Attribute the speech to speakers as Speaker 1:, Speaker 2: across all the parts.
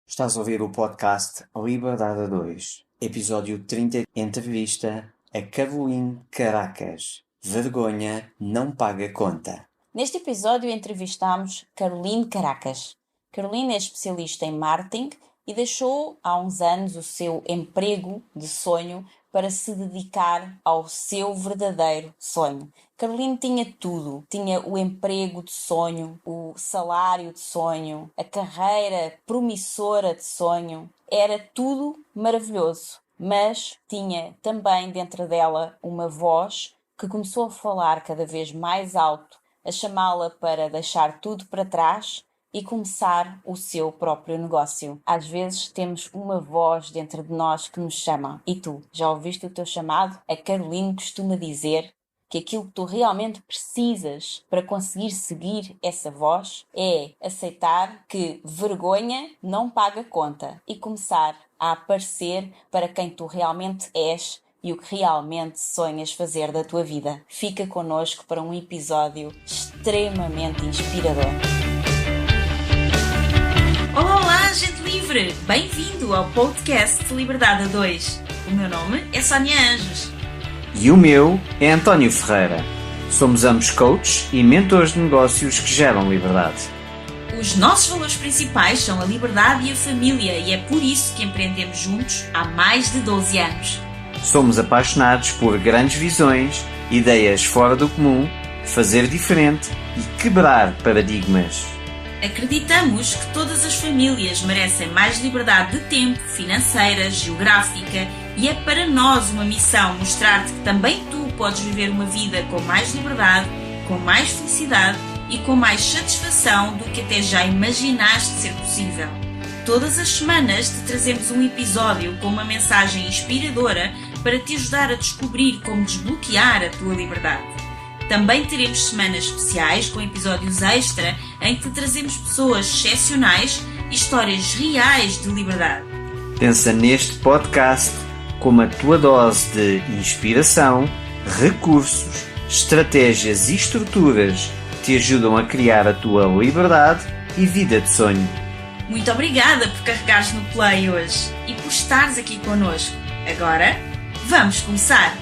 Speaker 1: Estás a ouvir o podcast Liberdade a 2, episódio 30, entrevista a Caroline Caracas. Vergonha não paga conta.
Speaker 2: Neste episódio entrevistamos Caroline Caracas. Caroline é especialista em marketing e deixou há uns anos o seu emprego de sonho para se dedicar ao seu verdadeiro sonho. Caroline tinha tudo. Tinha o emprego de sonho, o salário de sonho, a carreira promissora de sonho. Era tudo maravilhoso. Mas tinha também dentro dela uma voz que começou a falar cada vez mais alto, a chamá-la para deixar tudo para trás e começar o seu próprio negócio. Às vezes temos uma voz dentro de nós que nos chama. E tu, já ouviste o teu chamado? A Caroline costuma dizer que aquilo que tu realmente precisas para conseguir seguir essa voz é aceitar que vergonha não paga conta e começar a aparecer para quem tu realmente és e o que realmente sonhas fazer da tua vida. Fica connosco para um episódio extremamente inspirador. Olá, gente livre! Bem-vindo ao podcast Liberdade a 2. O meu nome é Sónia Anjos.
Speaker 1: E o meu é António Ferreira. Somos ambos coaches e mentores de negócios que geram liberdade.
Speaker 2: Os nossos valores principais são a liberdade e a família e é por isso que empreendemos juntos há mais de 12 anos.
Speaker 1: Somos apaixonados por grandes visões, ideias fora do comum, fazer diferente e quebrar paradigmas.
Speaker 2: Acreditamos que todas as famílias merecem mais liberdade de tempo, financeira, geográfica e é para nós uma missão mostrar-te que também tu podes viver uma vida com mais liberdade, com mais felicidade e com mais satisfação do que até já imaginaste ser possível. Todas as semanas te trazemos um episódio com uma mensagem inspiradora para te ajudar a descobrir como desbloquear a tua liberdade. Também teremos semanas especiais com episódios extra em que te trazemos pessoas excepcionais e histórias reais de liberdade.
Speaker 1: Pensa neste podcast como a tua dose de inspiração, recursos, estratégias e estruturas que te ajudam a criar a tua liberdade e vida de sonho.
Speaker 2: Muito obrigada por carregares no play hoje e por estares aqui connosco. Agora, vamos começar!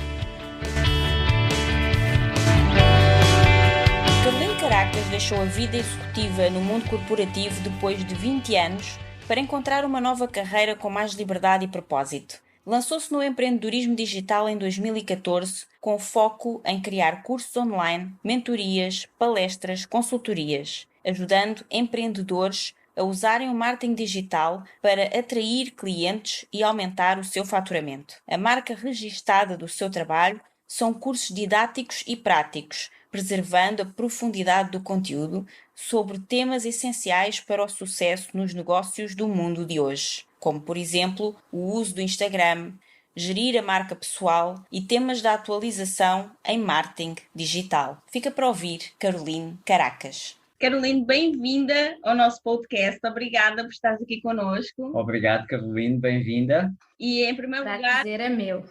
Speaker 2: Caroline Caracas deixou a vida executiva no mundo corporativo depois de 20 anos para encontrar uma nova carreira com mais liberdade e propósito. Lançou-se no empreendedorismo digital em 2014 com foco em criar cursos online, mentorias, palestras, consultorias, ajudando empreendedores a usarem o marketing digital para atrair clientes e aumentar o seu faturamento. A marca registada do seu trabalho são cursos didáticos e práticos, preservando a profundidade do conteúdo sobre temas essenciais para o sucesso nos negócios do mundo de hoje, como, por exemplo, o uso do Instagram, gerir a marca pessoal e temas da atualização em marketing digital. Fica para ouvir Caroline Caracas. Caroline, bem-vinda ao nosso podcast. Obrigada por estares aqui connosco.
Speaker 3: Obrigado, Caroline, bem-vinda.
Speaker 2: E em primeiro lugar...
Speaker 4: Prazer é meu.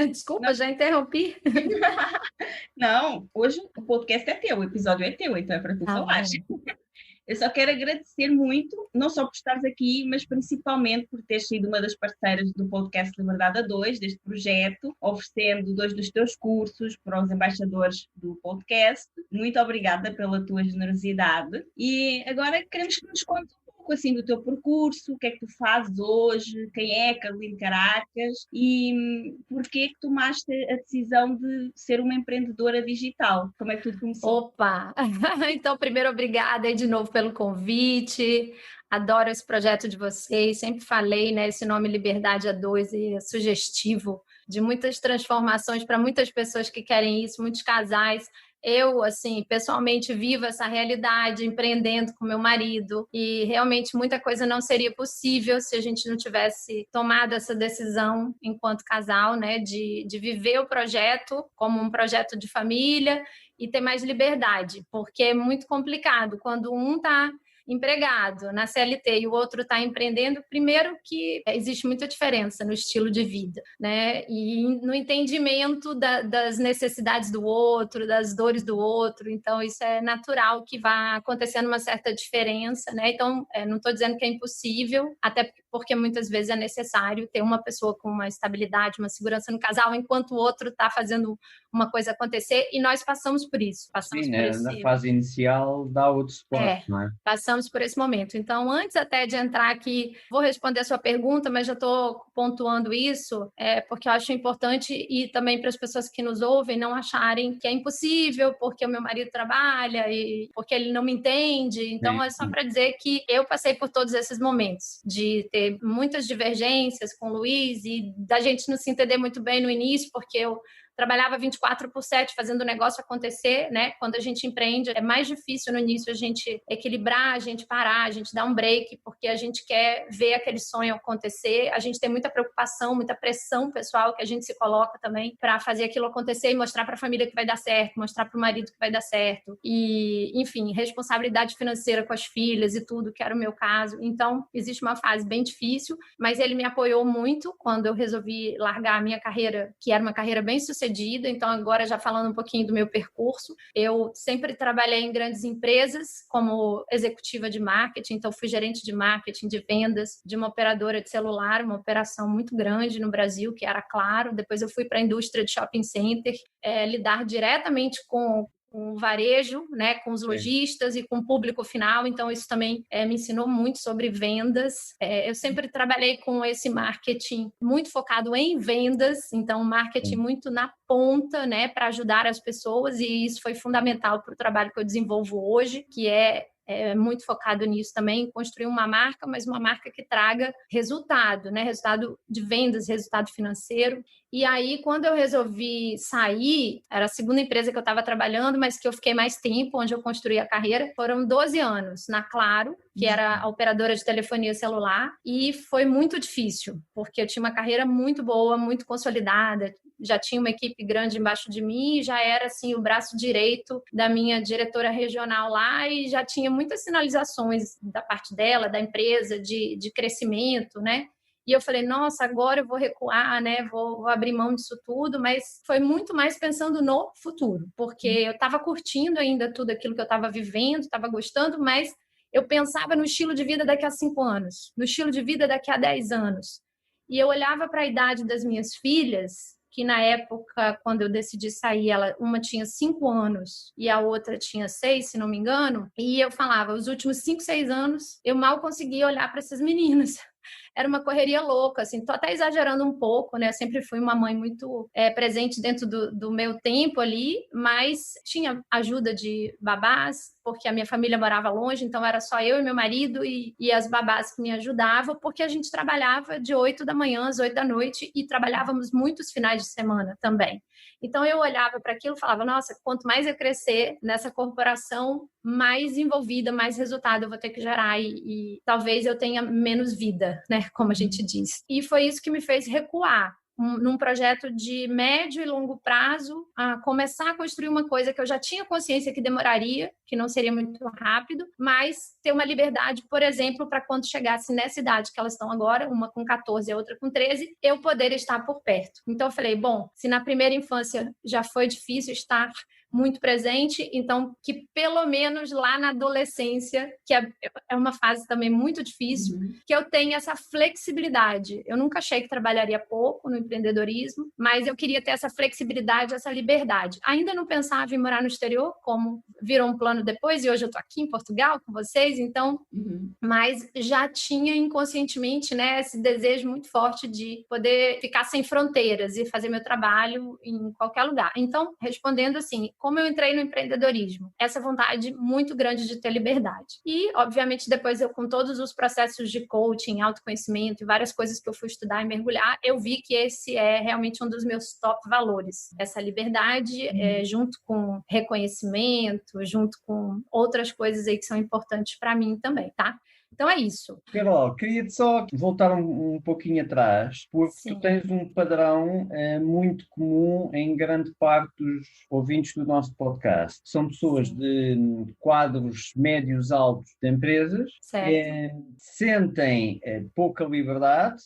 Speaker 4: Desculpa, já interrompi.
Speaker 2: Não, hoje o podcast é teu, o episódio é teu, então é para tu falar. Eu só quero agradecer muito, não só por estares aqui, mas principalmente por teres sido uma das parceiras do podcast Liberdade a 2, deste projeto, oferecendo 2 dos teus cursos para os embaixadores do podcast. Muito obrigada pela tua generosidade. E agora queremos que nos contes um pouco assim do teu percurso, o que é que tu fazes hoje, quem é Caroline Caracas e porquê é que tomaste a decisão de ser uma empreendedora digital? Como é que tudo começou?
Speaker 4: Opa! Então, primeiro, obrigada aí de novo pelo convite. Adoro esse projeto de vocês. Sempre falei, né? Esse nome Liberdade a 2 é sugestivo de muitas transformações para muitas pessoas que querem isso, muitos casais. Eu, assim, pessoalmente vivo essa realidade, empreendendo com meu marido e realmente muita coisa não seria possível se a gente não tivesse tomado essa decisão enquanto casal, né, de viver o projeto como um projeto de família e ter mais liberdade, porque é muito complicado quando um está empregado na CLT e o outro está empreendendo, primeiro que existe muita diferença no estilo de vida, né? E no entendimento das necessidades do outro, das dores do outro. Então, isso é natural que vá acontecendo uma certa diferença, né? Então, não estou dizendo que é impossível, até porque muitas vezes é necessário ter uma pessoa com uma estabilidade, uma segurança no casal, enquanto o outro está fazendo uma coisa acontecer, e nós passamos por isso.
Speaker 3: Sim, né? Na fase inicial dá outro suporte, não é?
Speaker 4: Passamos por esse momento. Então, antes até de entrar aqui, vou responder a sua pergunta, mas já estou pontuando isso, porque eu acho importante, e também para as pessoas que nos ouvem não acharem que é impossível, porque o meu marido trabalha e porque ele não me entende. Então, é só para dizer que eu passei por todos esses momentos, de ter muitas divergências com o Luiz e da gente não se entender muito bem no início, porque eu trabalhava 24/7 fazendo o negócio acontecer, né? Quando a gente empreende, é mais difícil no início a gente equilibrar, a gente parar, a gente dar um break, porque a gente quer ver aquele sonho acontecer. A gente tem muita preocupação, muita pressão pessoal que a gente se coloca também para fazer aquilo acontecer e mostrar para a família que vai dar certo, mostrar para o marido que vai dar certo. E, enfim, responsabilidade financeira com as filhas e tudo, que era o meu caso. Então, existe uma fase bem difícil, mas ele me apoiou muito quando eu resolvi largar a minha carreira, que era uma carreira bem sucedida. Então, agora já falando um pouquinho do meu percurso, eu sempre trabalhei em grandes empresas como executiva de marketing, então fui gerente de marketing, de vendas de uma operadora de celular, uma operação muito grande no Brasil, que era Claro. Depois eu fui para a indústria de shopping center, lidar diretamente com o varejo, né, com os lojistas e com o público final. Então, isso também me ensinou muito sobre vendas. Eu sempre trabalhei com esse marketing muito focado em vendas, então, marketing muito na ponta, né, para ajudar as pessoas, e isso foi fundamental para o trabalho que eu desenvolvo hoje, que é muito focado nisso também, construir uma marca, mas uma marca que traga resultado, né? Resultado de vendas, resultado financeiro. E aí, quando eu resolvi sair, era a segunda empresa que eu estava trabalhando, mas que eu fiquei mais tempo, onde eu construí a carreira, foram 12 anos na Claro, que era a operadora de telefonia celular, e foi muito difícil, porque eu tinha uma carreira muito boa, muito consolidada, já tinha uma equipe grande embaixo de mim, já era assim o braço direito da minha diretora regional lá, e já tinha muitas sinalizações da parte dela, da empresa, de crescimento, né? E eu falei, nossa, agora eu vou recuar, né? Vou abrir mão disso tudo, mas foi muito mais pensando no futuro, porque eu estava curtindo ainda tudo aquilo que eu estava vivendo, estava gostando, mas eu pensava no estilo de vida daqui a 5 anos, no estilo de vida daqui a 10 anos. E eu olhava para a idade das minhas filhas, que na época, quando eu decidi sair, uma tinha 5 anos e a outra tinha 6, se não me engano, e eu falava, os últimos 5, 6 anos, eu mal conseguia olhar para essas meninas. Era uma correria louca, assim, tô até exagerando um pouco, né? Eu sempre fui uma mãe muito presente dentro do meu tempo ali, mas tinha ajuda de babás, porque a minha família morava longe, então era só eu e meu marido e as babás que me ajudavam, porque a gente trabalhava de 8 da manhã às 8 da noite e trabalhávamos muitos finais de semana também. Então eu olhava para aquilo e falava, nossa, quanto mais eu crescer nessa corporação, mais envolvida, mais resultado eu vou ter que gerar e talvez eu tenha menos vida, né, como a gente diz. E foi isso que me fez recuar num projeto de médio e longo prazo, a começar a construir uma coisa que eu já tinha consciência que demoraria, que não seria muito rápido, mas ter uma liberdade, por exemplo, para quando chegasse nessa idade que elas estão agora, uma com 14 e a outra com 13, eu poder estar por perto. Então eu falei, bom, se na primeira infância já foi difícil estar muito presente, então que pelo menos lá na adolescência, que é uma fase também muito difícil, que eu tenha essa flexibilidade. Eu nunca achei que trabalharia pouco no empreendedorismo, mas eu queria ter essa flexibilidade, essa liberdade. Ainda não pensava em morar no exterior, como virou um plano depois, e hoje eu estou aqui em Portugal com vocês, então, mas já tinha inconscientemente, né, esse desejo muito forte de poder ficar sem fronteiras e fazer meu trabalho em qualquer lugar. Então, respondendo assim, como eu entrei no empreendedorismo? Essa vontade muito grande de ter liberdade. E, obviamente, depois eu, com todos os processos de coaching, autoconhecimento e várias coisas que eu fui estudar e mergulhar, eu vi que esse é realmente um dos meus top valores. Essa liberdade, junto com reconhecimento, junto com outras coisas aí que são importantes para mim também, tá? Então é isso.
Speaker 3: Carol, queria-te só voltar um pouquinho atrás, porque
Speaker 4: Sim.
Speaker 3: tu tens um padrão muito comum em grande parte dos ouvintes do nosso podcast. São pessoas de quadros médios altos de empresas, sentem pouca liberdade,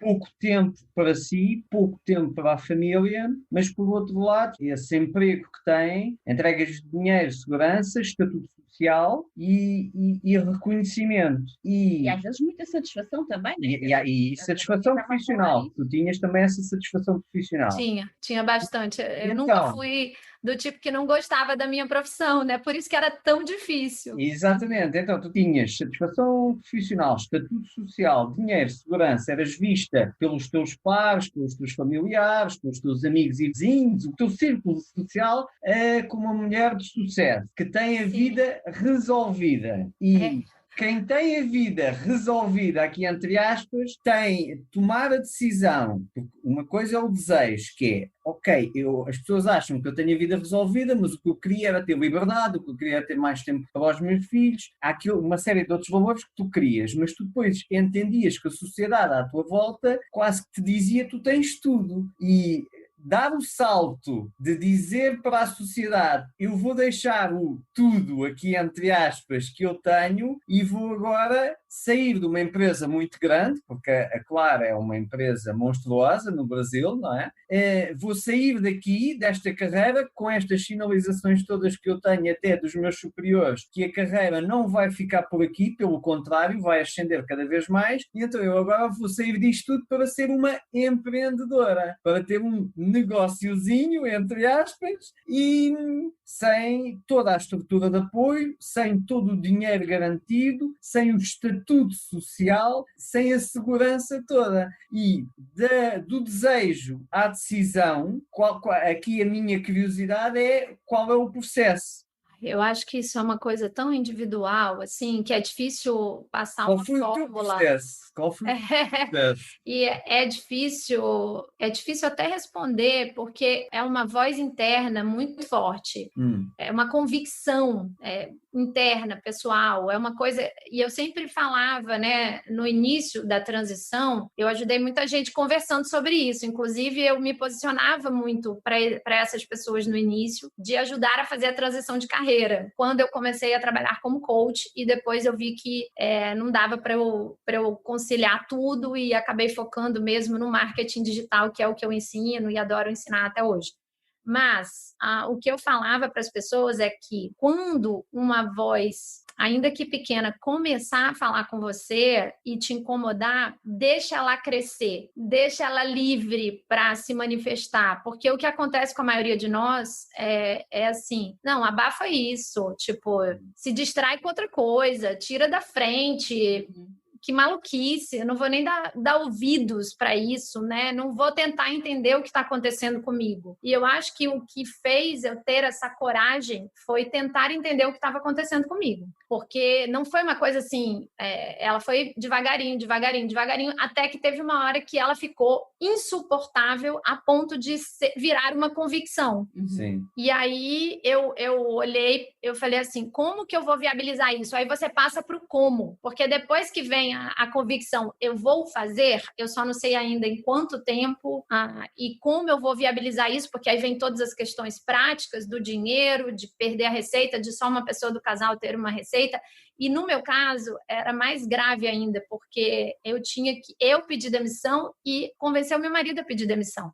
Speaker 3: pouco tempo para si, pouco tempo para a família, mas por outro lado, esse emprego que têm, entregas de dinheiro, segurança, estatuto social e reconhecimento.
Speaker 5: E às vezes muita satisfação também, né?
Speaker 3: E satisfação profissional. Tu tinhas também essa satisfação profissional.
Speaker 4: Tinha bastante. Eu nunca fui do tipo que não gostava da minha profissão, né? Por isso que era tão difícil.
Speaker 3: Exatamente. Então, tu tinhas satisfação profissional, estatuto social, dinheiro, segurança, eras vista pelos teus pares, pelos teus familiares, pelos teus amigos e vizinhos, o teu círculo social como uma mulher de sucesso, que tem a vida resolvida. E quem tem a vida resolvida, aqui entre aspas, tem de tomar a decisão. Uma coisa é o desejo, que é, ok, as pessoas acham que eu tenho a vida resolvida, mas o que eu queria era ter liberdade, o que eu queria era ter mais tempo para os meus filhos. Há aqui uma série de outros valores que tu querias, mas tu depois entendias que a sociedade à tua volta quase que te dizia tu tens tudo. E dar o salto de dizer para a sociedade eu vou deixar o tudo aqui entre aspas que eu tenho e vou agora sair de uma empresa muito grande, porque a Clara é uma empresa monstruosa no Brasil, não é? Vou sair daqui, desta carreira, com estas sinalizações todas que eu tenho até dos meus superiores, que a carreira não vai ficar por aqui, pelo contrário, vai ascender cada vez mais, e então eu agora vou sair disto tudo para ser uma empreendedora, para ter um negóciozinho, entre aspas, e sem toda a estrutura de apoio, sem todo o dinheiro garantido, sem o estatuto social, sem a segurança toda. E do desejo à decisão, aqui a minha curiosidade é qual é o processo.
Speaker 4: Eu acho que isso é uma coisa tão individual, assim, que é difícil passar uma fórmula.
Speaker 3: Qual foi o processo?
Speaker 4: E é difícil até responder, porque é uma voz interna muito forte. É uma convicção interna, pessoal, é uma coisa... E eu sempre falava, né, no início da transição, eu ajudei muita gente conversando sobre isso, inclusive eu me posicionava muito para essas pessoas no início, de ajudar a fazer a transição de carreira. Quando eu comecei a trabalhar como coach e depois eu vi que não dava para eu conciliar tudo e acabei focando mesmo no marketing digital, que é o que eu ensino e adoro ensinar até hoje. Mas o que eu falava para as pessoas é que quando uma voz, ainda que pequena, começar a falar com você e te incomodar, deixa ela crescer, deixa ela livre para se manifestar, porque o que acontece com a maioria de nós é assim, não, abafa isso, tipo, se distrai com outra coisa, tira da frente... Que maluquice, eu não vou nem dar ouvidos para isso, né? Não vou tentar entender o que está acontecendo comigo. E eu acho que o que fez eu ter essa coragem foi tentar entender o que estava acontecendo comigo. Porque não foi uma coisa assim, ela foi devagarinho, até que teve uma hora que ela ficou insuportável a ponto de virar uma convicção.
Speaker 3: Sim.
Speaker 4: E aí eu olhei, eu falei assim, como que eu vou viabilizar isso? Aí você passa para o como, porque depois que vem a convicção, eu vou fazer, eu só não sei ainda em quanto tempo e como eu vou viabilizar isso, porque aí vem todas as questões práticas do dinheiro, de perder a receita, de só uma pessoa do casal ter uma receita. E no meu caso, era mais grave ainda, porque eu pedir demissão e convencer o meu marido a pedir demissão.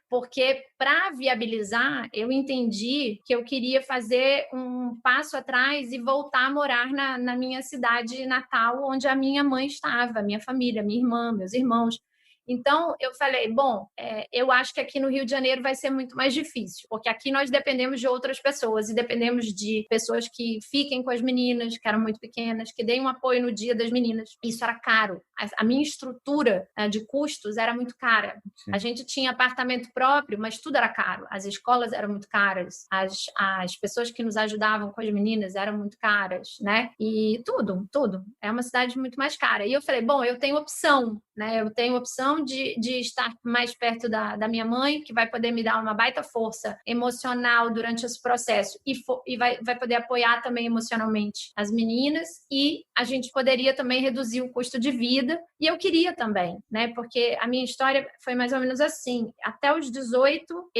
Speaker 4: Porque para viabilizar, eu entendi que eu queria fazer um passo atrás e voltar a morar na minha cidade natal, onde a minha mãe estava, a minha família, minha irmã, meus irmãos. Então, eu falei, bom, eu acho que aqui no Rio de Janeiro vai ser muito mais difícil, porque aqui nós dependemos de outras pessoas e dependemos de pessoas que fiquem com as meninas, que eram muito pequenas, que deem um apoio no dia das meninas. Isso era caro. A minha estrutura de custos era muito cara.
Speaker 3: Sim.
Speaker 4: A gente tinha apartamento próprio, mas tudo era caro. As escolas eram muito caras, as pessoas que nos ajudavam com as meninas eram muito caras, né? E tudo. É uma cidade muito mais cara. E eu falei, bom, eu tenho opção, né? Eu tenho opção sensação de estar mais perto da minha mãe, que vai poder me dar uma baita força emocional durante esse processo e vai poder apoiar também emocionalmente as meninas, e a gente poderia também reduzir o custo de vida, e eu queria também, né? Porque a minha história foi mais ou menos assim. Até os 18,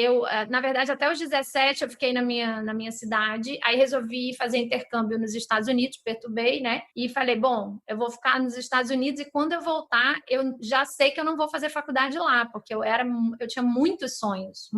Speaker 4: na verdade, até os 17 eu fiquei na minha cidade, aí resolvi fazer intercâmbio nos Estados Unidos, perturbei, né? E falei, bom, eu vou ficar nos Estados Unidos e quando eu voltar, eu já sei que eu não vou fazer faculdade lá, porque eu tinha muitos sonhos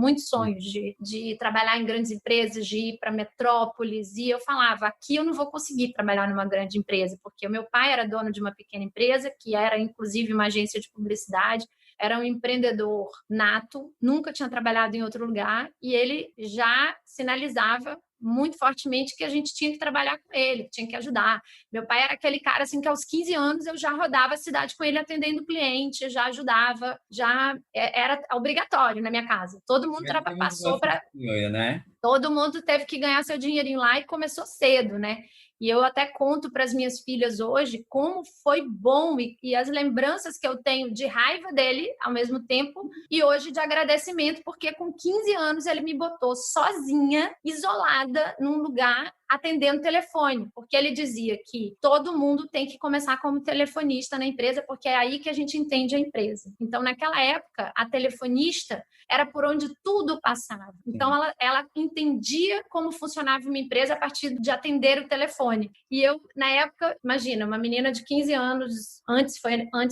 Speaker 4: de trabalhar em grandes empresas, de ir para metrópoles, e eu falava, aqui eu não vou conseguir trabalhar numa grande empresa, porque o meu pai era dono de uma pequena empresa, que era inclusive uma agência de publicidade, era um empreendedor nato, nunca tinha trabalhado em outro lugar, e ele já sinalizava muito fortemente que a gente tinha que trabalhar com ele, tinha que ajudar. Meu pai era aquele cara assim que aos 15 anos eu já rodava a cidade com ele atendendo cliente, já ajudava, já era obrigatório na minha casa. Todo mundo passou para...
Speaker 3: né?
Speaker 4: Todo mundo teve que ganhar seu dinheirinho lá e começou cedo, né? E eu até conto para as minhas filhas hoje como foi bom e as lembranças que eu tenho de raiva dele ao mesmo tempo e hoje de agradecimento, porque com 15 anos ele me botou sozinha, isolada, num lugar atendendo telefone, porque ele dizia que todo mundo tem que começar como telefonista na empresa, porque é aí que a gente entende a empresa. Então, naquela época, a telefonista era por onde tudo passava. Então, ela entendia como funcionava uma empresa a partir de atender o telefone. E eu, na época, imagina, uma menina de 15 anos, antes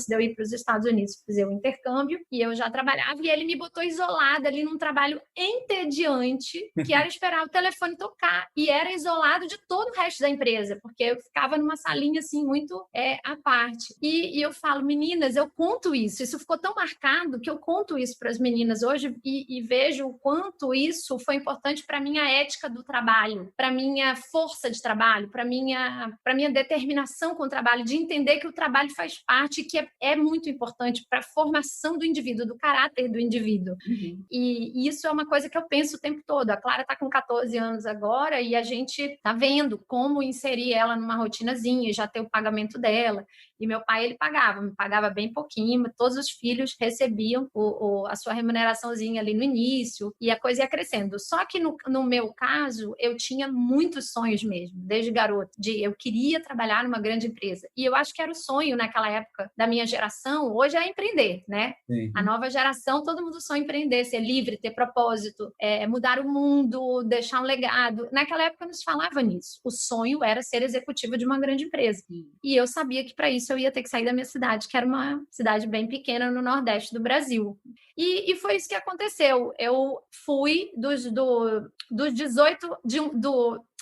Speaker 4: de eu ir para os Estados Unidos fazer o intercâmbio, e eu já trabalhava, e ele me botou isolada ali num trabalho entediante, que era esperar o telefone tocar, e era isolado de todo o resto da empresa, porque eu ficava numa salinha assim muito à parte. E eu falo, meninas, eu conto isso ficou tão marcado que eu conto isso para as meninas hoje e vejo o quanto isso foi importante para minha ética do trabalho, para minha força de trabalho, para minha determinação com o trabalho, de entender que o trabalho faz parte e que é muito importante para a formação do indivíduo, do caráter do indivíduo.
Speaker 5: Uhum.
Speaker 4: E isso é uma coisa que eu penso o tempo todo. A Clara está com 14 anos agora e a gente tá vendo como inserir ela numa rotinazinha, já ter o pagamento dela. E meu pai, ele me pagava bem pouquinho, todos os filhos recebiam a sua remuneraçãozinha ali no início, e a coisa ia crescendo. Só que no meu caso, eu tinha muitos sonhos mesmo, desde garoto, eu queria trabalhar numa grande empresa. E eu acho que era o sonho naquela época da minha geração, hoje é empreender, né?
Speaker 3: Sim.
Speaker 4: A nova geração, todo mundo sonha empreender, ser livre, ter propósito, mudar o mundo, deixar um legado. Naquela época não se falava nisso. O sonho era ser executiva de uma grande empresa. E eu sabia que para isso eu ia ter que sair da minha cidade, que era uma cidade bem pequena no Nordeste do Brasil. E foi isso que aconteceu. Eu fui dos 18...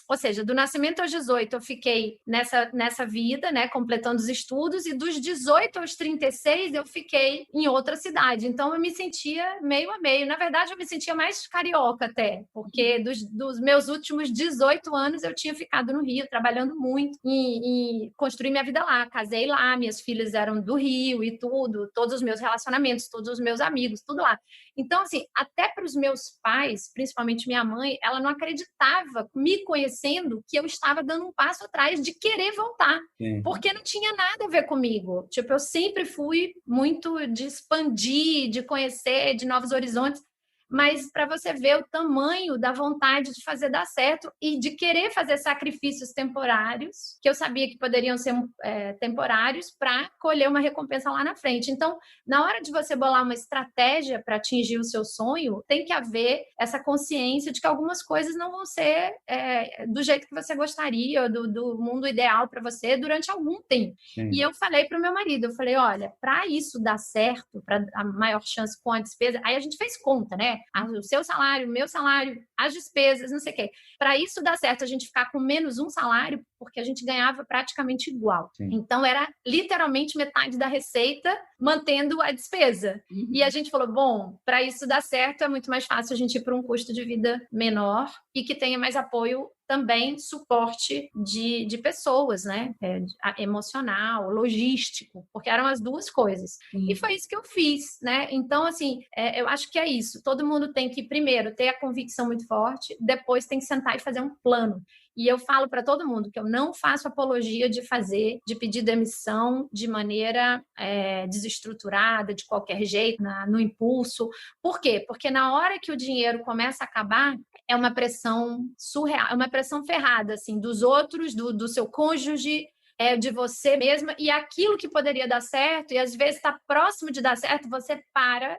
Speaker 4: Ou seja, do nascimento aos 18 eu fiquei nessa vida, né, completando os estudos, e dos 18 aos 36 eu fiquei em outra cidade. Então eu me sentia meio a meio. Na verdade, eu me sentia mais carioca até, porque dos meus últimos 18 anos eu tinha ficado no Rio, trabalhando muito e construí minha vida lá. Casei lá, minhas filhas eram do Rio e tudo, todos os meus relacionamentos, todos os meus amigos, tudo lá. Então, assim, até para os meus pais, principalmente minha mãe, ela não acreditava, me conhecendo, que eu estava dando um passo atrás de querer voltar.
Speaker 3: Sim.
Speaker 4: Porque não tinha nada a ver comigo. Tipo, eu sempre fui muito de expandir, de conhecer, de novos horizontes. Mas para você ver o tamanho da vontade de fazer dar certo e de querer fazer sacrifícios temporários, que eu sabia que poderiam ser temporários, para colher uma recompensa lá na frente. Então, na hora de você bolar uma estratégia para atingir o seu sonho, tem que haver essa consciência de que algumas coisas não vão ser do jeito que você gostaria, do mundo ideal para você durante algum tempo.
Speaker 3: Sim.
Speaker 4: E eu falei para o meu marido, eu falei, olha, para isso dar certo, para a maior chance com a despesa, aí a gente fez conta, né? O seu salário, o meu salário, as despesas, não sei o quê. Para isso dar certo, a gente ficar com menos um salário, porque a gente ganhava praticamente igual.
Speaker 3: Sim.
Speaker 4: Então, era literalmente metade da receita mantendo a despesa.
Speaker 5: Uhum.
Speaker 4: E a gente falou, bom, para isso dar certo, é muito mais fácil a gente ir para um custo de vida menor e que tenha mais apoio, também suporte de pessoas, né? Emocional, logístico, porque eram as duas coisas.
Speaker 5: Sim.
Speaker 4: E foi isso que eu fiz, né? Então, assim, eu acho que é isso. Todo mundo tem que, primeiro, ter a convicção muito forte, depois tem que sentar e fazer um plano. E eu falo para todo mundo que eu não faço apologia de pedir demissão de maneira desestruturada, de qualquer jeito, no impulso. Por quê? Porque na hora que o dinheiro começa a acabar, é uma pressão surreal, é uma pressão ferrada, assim, dos outros, do seu cônjuge, de você mesma, e aquilo que poderia dar certo, e às vezes está próximo de dar certo, você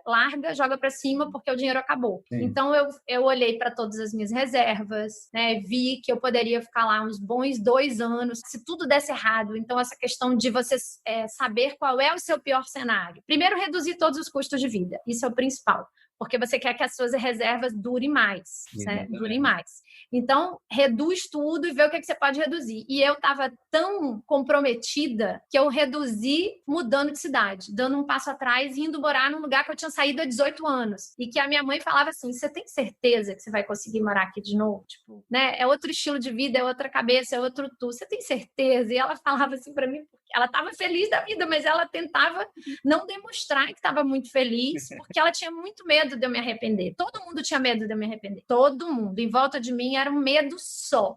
Speaker 4: larga, joga para cima, porque o dinheiro acabou. Sim. Então, eu olhei para todas as minhas reservas, né, vi que eu poderia ficar lá uns bons 2 anos, se tudo desse errado. Então, essa questão de você saber qual é o seu pior cenário. Primeiro, reduzir todos os custos de vida, isso é o principal, porque você quer que as suas reservas durem mais, né? Durem mais. Então, reduz tudo e vê o que você pode reduzir. E eu estava tão comprometida que eu reduzi mudando de cidade, dando um passo atrás e indo morar num lugar que eu tinha saído há 18 anos. E que a minha mãe falava assim, você tem certeza que você vai conseguir morar aqui de novo? Tipo, né? É outro estilo de vida, é outra cabeça, é outro tu. Você tem certeza? E ela falava assim para mim, porque ela estava feliz da vida, mas ela tentava não demonstrar que estava muito feliz, porque ela tinha muito medo de eu me arrepender. Todo mundo tinha medo de eu me arrepender. Todo mundo. Em volta de mim era um medo só.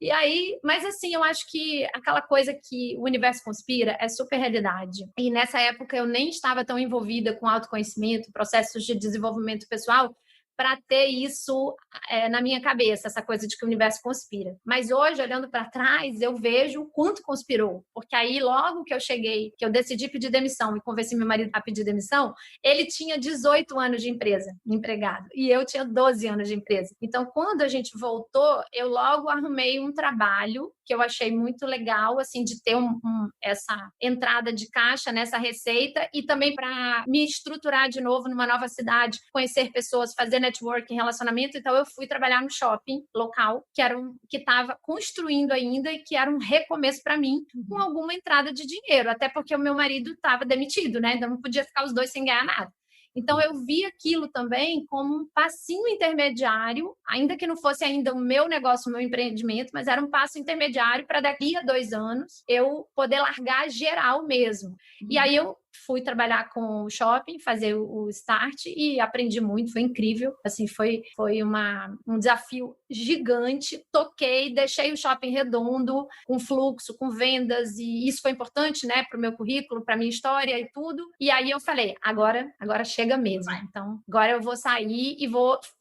Speaker 4: E aí, mas assim, eu acho que aquela coisa que o universo conspira é super realidade. E nessa época eu nem estava tão envolvida com autoconhecimento, processos de desenvolvimento pessoal, para ter isso na minha cabeça, essa coisa de que o universo conspira. Mas hoje, olhando para trás, eu vejo o quanto conspirou. Porque aí, logo que eu cheguei, que eu decidi pedir demissão e convenci meu marido a pedir demissão, ele tinha 18 anos de empresa, empregado, e eu tinha 12 anos de empresa. Então, quando a gente voltou, eu logo arrumei um trabalho que eu achei muito legal, assim, de ter essa entrada de caixa nessa receita e também para me estruturar de novo numa nova cidade, conhecer pessoas, fazer networking, relacionamento. Então, eu fui trabalhar no shopping local, que estava construindo ainda e que era um recomeço para mim, com alguma entrada de dinheiro, até porque o meu marido estava demitido, né? Então, não podia ficar os dois sem ganhar nada. Então, eu vi aquilo também como um passinho intermediário, ainda que não fosse ainda o meu negócio, o meu empreendimento, mas era um passo intermediário para daqui a 2 anos eu poder largar geral mesmo. E aí eu fui trabalhar com o shopping, fazer o start e aprendi muito, foi incrível. Assim, foi um desafio gigante. Toquei, deixei o shopping redondo, com fluxo, com vendas, e isso foi importante, né, para o meu currículo, para a minha história e tudo. E aí eu falei, agora chega mesmo. Então, agora eu vou sair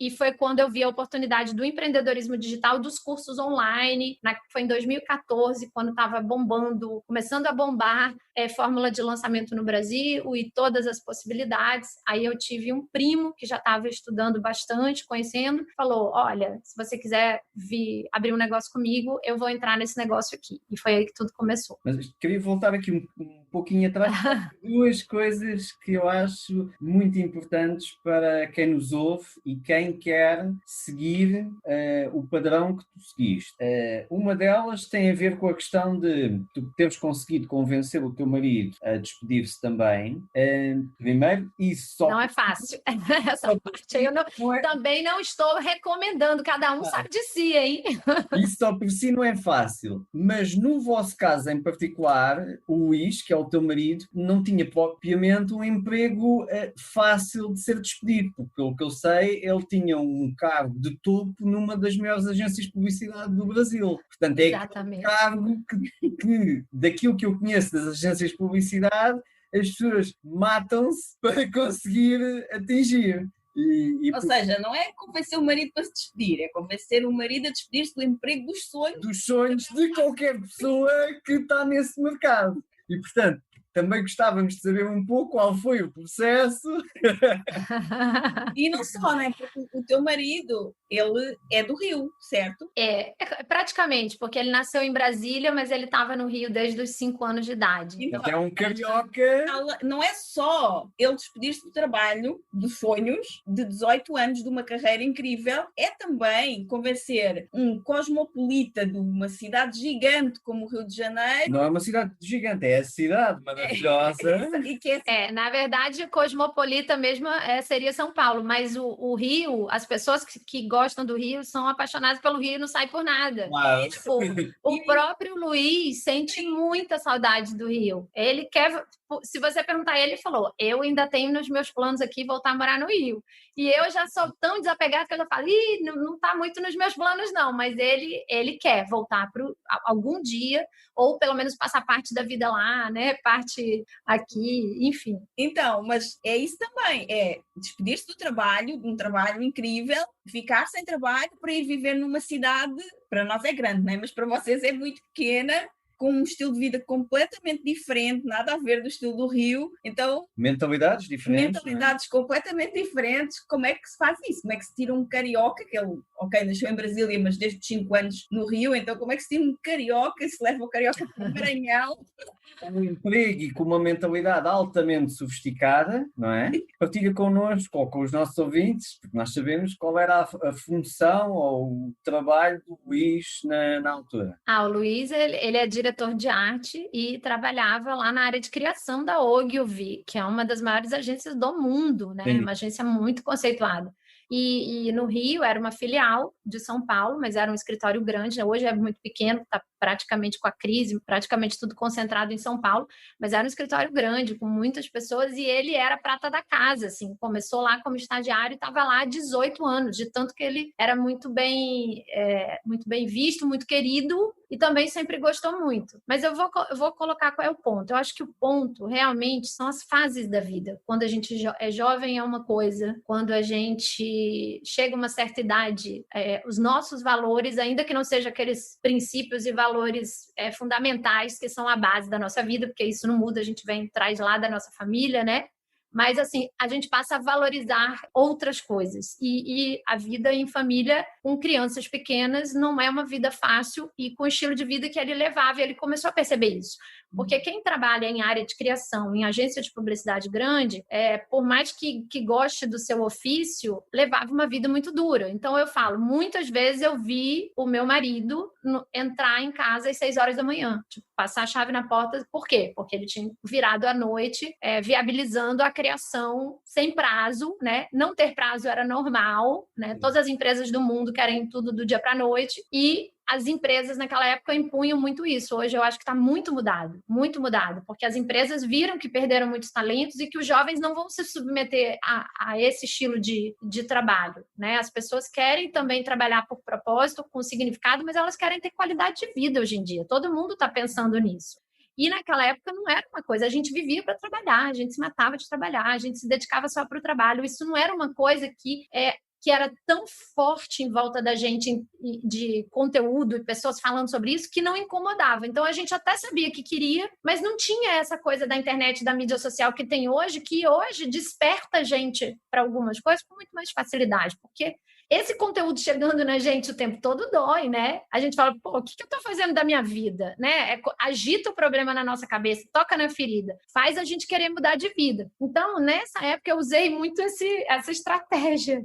Speaker 4: e foi quando eu vi a oportunidade do empreendedorismo digital, dos cursos online, foi em 2014, quando estava bombando, começando a bombar fórmula de lançamento no Brasil e todas as possibilidades. Aí eu tive um primo que já estava estudando bastante, conhecendo, falou, olha, se você quiser vir abrir um negócio comigo, eu vou entrar nesse negócio aqui. E foi aí que tudo começou.
Speaker 3: Mas queria voltar aqui um pouquinho atrás. 2 coisas que eu acho muito importantes para quem nos ouve e quem quer seguir o padrão que tu seguiste. Uma delas tem a ver com a questão de tu teres conseguido convencer o teu marido a despedir-se também. Primeiro, isso só...
Speaker 4: Não é fácil. Essa parte aí eu também não estou recomendando, cada um sabe de si, hein?
Speaker 3: Isso só por si não é fácil. Mas no vosso caso em particular, o Luís, que é o teu marido, não tinha propriamente um emprego fácil de ser despedido, porque pelo que eu sei, ele tinha um cargo de topo numa das maiores agências de publicidade do Brasil. Portanto, é aquele cargo que, daquilo que eu conheço das agências de publicidade, as pessoas matam-se para conseguir atingir.
Speaker 5: Ou seja, não é convencer o marido para se despedir, é convencer o marido a despedir-se do emprego dos sonhos.
Speaker 3: Dos sonhos de qualquer pessoa que está nesse mercado. E, portanto, também gostávamos de saber um pouco qual foi o processo.
Speaker 5: E não só, né? Porque o teu marido, ele é do Rio, certo?
Speaker 4: Praticamente, porque ele nasceu em Brasília, mas ele estava no Rio desde os 5 anos de idade.
Speaker 3: Então, é um carioca.
Speaker 5: Não é só ele despedir-se do trabalho, dos sonhos, de 18 anos, de uma carreira incrível, é também convencer um cosmopolita de uma cidade gigante como o Rio de Janeiro.
Speaker 3: Não é uma cidade gigante, é a cidade, mas maravilhosa.
Speaker 5: E que
Speaker 4: Na verdade, cosmopolita mesmo seria São Paulo, mas o Rio, as pessoas que gostam do Rio são apaixonadas pelo Rio e não saem por nada.
Speaker 3: Claro.
Speaker 4: O próprio Luiz sente muita saudade do Rio. Ele quer, se você perguntar a ele, ele falou, eu ainda tenho nos meus planos aqui voltar a morar no Rio. E eu já sou tão desapegada que eu já falo, não está muito nos meus planos não, mas ele quer voltar algum dia, ou pelo menos passar parte da vida lá, né? Parte aqui, enfim.
Speaker 5: Então, mas é isso também, é despedir-se do trabalho, de um trabalho incrível, ficar sem trabalho para ir viver numa cidade, para nós é grande, né? Mas para vocês é muito pequena, com um estilo de vida completamente diferente, nada a ver do estilo do Rio. Então,
Speaker 3: mentalidades diferentes.
Speaker 5: Mentalidades completamente diferentes. Como é que se faz isso? Como é que se tira um carioca, que ele, nasceu em Brasília, mas desde os 5 anos no Rio, então como é que se tira um carioca e se leva o carioca para o Maranhão?
Speaker 3: Um emprego e com uma mentalidade altamente sofisticada, não é? Partilha connosco ou com os nossos ouvintes, porque nós sabemos qual era a função ou o trabalho do Luís na altura.
Speaker 4: O Luís, ele é diretor de arte e trabalhava lá na área de criação da Ogilvy, que é uma das maiores agências do mundo, né?
Speaker 3: Sim.
Speaker 4: Uma agência muito conceituada. E no Rio era uma filial de São Paulo, mas era um escritório grande, né? Hoje é muito pequeno, está praticamente com a crise, praticamente tudo concentrado em São Paulo, mas era um escritório grande, com muitas pessoas, e ele era prata da casa, assim, começou lá como estagiário e estava lá há 18 anos, de tanto que ele era muito bem visto, muito querido, e também sempre gostou muito. Mas eu vou colocar qual é o ponto. Eu acho que o ponto, realmente, são as fases da vida. Quando a gente é jovem é uma coisa, quando a gente chega a uma certa idade, os nossos valores, ainda que não sejam aqueles princípios e valores fundamentais que são a base da nossa vida, porque isso não muda, a gente traz lá da nossa família, né? Mas, assim, a gente passa a valorizar outras coisas. E a vida em família, com crianças pequenas, não é uma vida fácil e com o estilo de vida que ele levava. E ele começou a perceber isso. Porque quem trabalha em área de criação, em agência de publicidade grande, por mais que goste do seu ofício, levava uma vida muito dura. Então, eu falo, muitas vezes eu vi o meu marido entrar em casa às 6 horas da manhã. Tipo, passar a chave na porta. Por quê? Porque ele tinha virado à noite, viabilizando a criação sem prazo, né? Não ter prazo era normal, né? Todas as empresas do mundo querem tudo do dia para a noite e as empresas naquela época impunham muito isso. Hoje eu acho que está muito mudado, porque as empresas viram que perderam muitos talentos e que os jovens não vão se submeter a esse estilo de trabalho, né? As pessoas querem também trabalhar por propósito, com significado, mas elas querem ter qualidade de vida hoje em dia. Todo mundo está pensando nisso. E naquela época não era uma coisa, a gente vivia para trabalhar, a gente se matava de trabalhar, a gente se dedicava só para o trabalho. Isso não era uma coisa que era tão forte em volta da gente de conteúdo e pessoas falando sobre isso que não incomodava. Então, a gente até sabia que queria, mas não tinha essa coisa da internet, da mídia social que tem hoje, que hoje desperta a gente para algumas coisas com muito mais facilidade, porque esse conteúdo chegando na gente o tempo todo dói, né? A gente fala, o que eu estou fazendo da minha vida? Né? Agita o problema na nossa cabeça, toca na ferida, faz a gente querer mudar de vida. Então, nessa época, eu usei muito essa estratégia.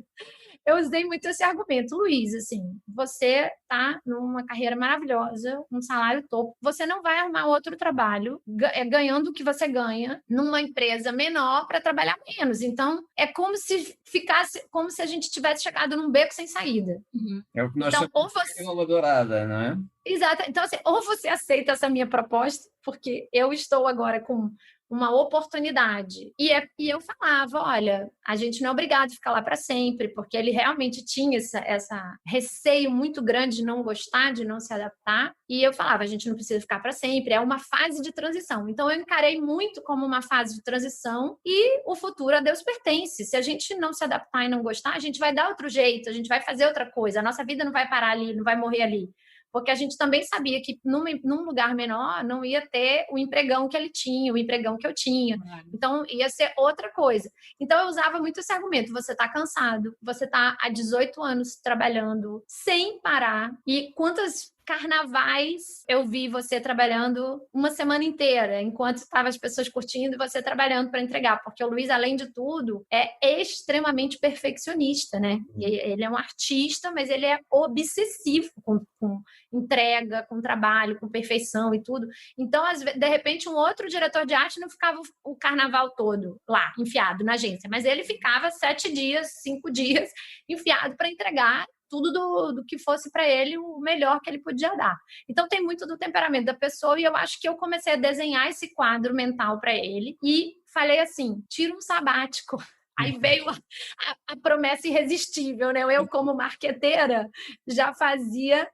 Speaker 4: Eu usei muito esse argumento. Luiz, assim, você tá numa carreira maravilhosa, um salário topo, você não vai arrumar outro trabalho ganhando o que você ganha numa empresa menor para trabalhar menos. Então, é como se a gente tivesse chegado num beco sem saída.
Speaker 2: Uhum.
Speaker 3: É o que nós chamamos de uma dourada, não é?
Speaker 4: Exato. Então, assim, ou você aceita essa minha proposta, porque eu estou agora com uma oportunidade. E eu falava, olha, a gente não é obrigado a ficar lá para sempre, porque ele realmente tinha essa receio muito grande de não gostar, de não se adaptar. E eu falava, a gente não precisa ficar para sempre, é uma fase de transição. Então, eu encarei muito como uma fase de transição e o futuro a Deus pertence. Se a gente não se adaptar e não gostar, a gente vai dar outro jeito, a gente vai fazer outra coisa. A nossa vida não vai parar ali, não vai morrer ali. Porque a gente também sabia que num lugar menor não ia ter o empregão que ele tinha, o empregão que eu tinha. Então, ia ser outra coisa. Então, eu usava muito esse argumento. Você está cansado, você está há 18 anos trabalhando sem parar. E quantas carnavais, eu vi você trabalhando uma semana inteira, enquanto estavam as pessoas curtindo e você trabalhando para entregar, porque o Luiz, além de tudo, é extremamente perfeccionista, né? Ele é um artista, mas ele é obsessivo com entrega, com trabalho, com perfeição e tudo. Então, de repente, um outro diretor de arte não ficava o carnaval todo lá, enfiado na agência, mas ele ficava 7 dias, 5 dias, enfiado para entregar tudo do que fosse para ele o melhor que ele podia dar. Então, tem muito do temperamento da pessoa, e eu acho que eu comecei a desenhar esse quadro mental para ele e falei assim, tira um sabático. Aí veio a promessa irresistível, né? Eu, como marqueteira, já fazia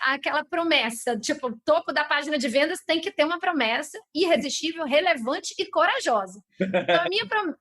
Speaker 4: aquela promessa, tipo, topo da página de vendas tem que ter uma promessa irresistível, relevante e corajosa. Então,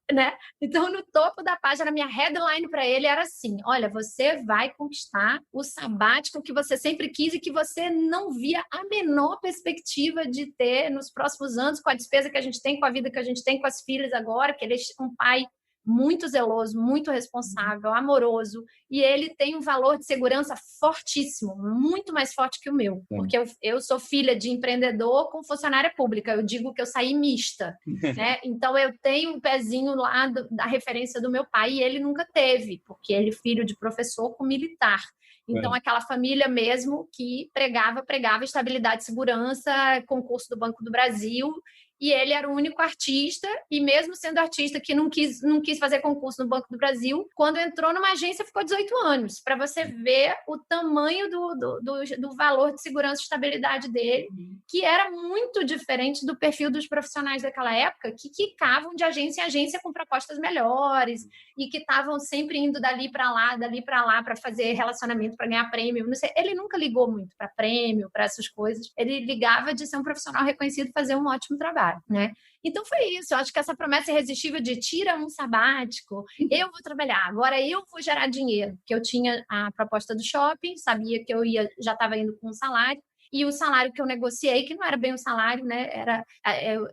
Speaker 4: então, no topo da página, a minha headline para ele era assim, olha, você vai conquistar o sabático que você sempre quis e que você não via a menor perspectiva de ter nos próximos anos, com a despesa que a gente tem, com a vida que a gente tem, com as filhas agora, que ele é um pai muito zeloso, muito responsável, amoroso, e ele tem um valor de segurança fortíssimo, muito mais forte que o meu, porque eu sou filha de empreendedor com funcionária pública, eu digo que eu saí mista, né? Então eu tenho um pezinho lá da referência do meu pai, e ele nunca teve, porque ele é filho de professor com militar. Então, aquela família mesmo que pregava estabilidade e segurança, concurso do Banco do Brasil, e ele era o único artista, e mesmo sendo artista que não quis fazer concurso no Banco do Brasil, quando entrou numa agência ficou 18 anos, para você ver o tamanho do valor de segurança e estabilidade dele, que era muito diferente do perfil dos profissionais daquela época, que quicavam de agência em agência com propostas melhores, e que estavam sempre indo dali para lá, para fazer relacionamento, para ganhar prêmio. Não sei, ele nunca ligou muito para prêmio, para essas coisas. Ele ligava de ser um profissional reconhecido e fazer um ótimo trabalho, né? Então foi isso, eu acho que essa promessa irresistível de tira um sabático, eu vou trabalhar, agora eu vou gerar dinheiro, que eu tinha a proposta do shopping, sabia que já estava indo com um salário, e o salário que eu negociei, que não era bem um salário, né?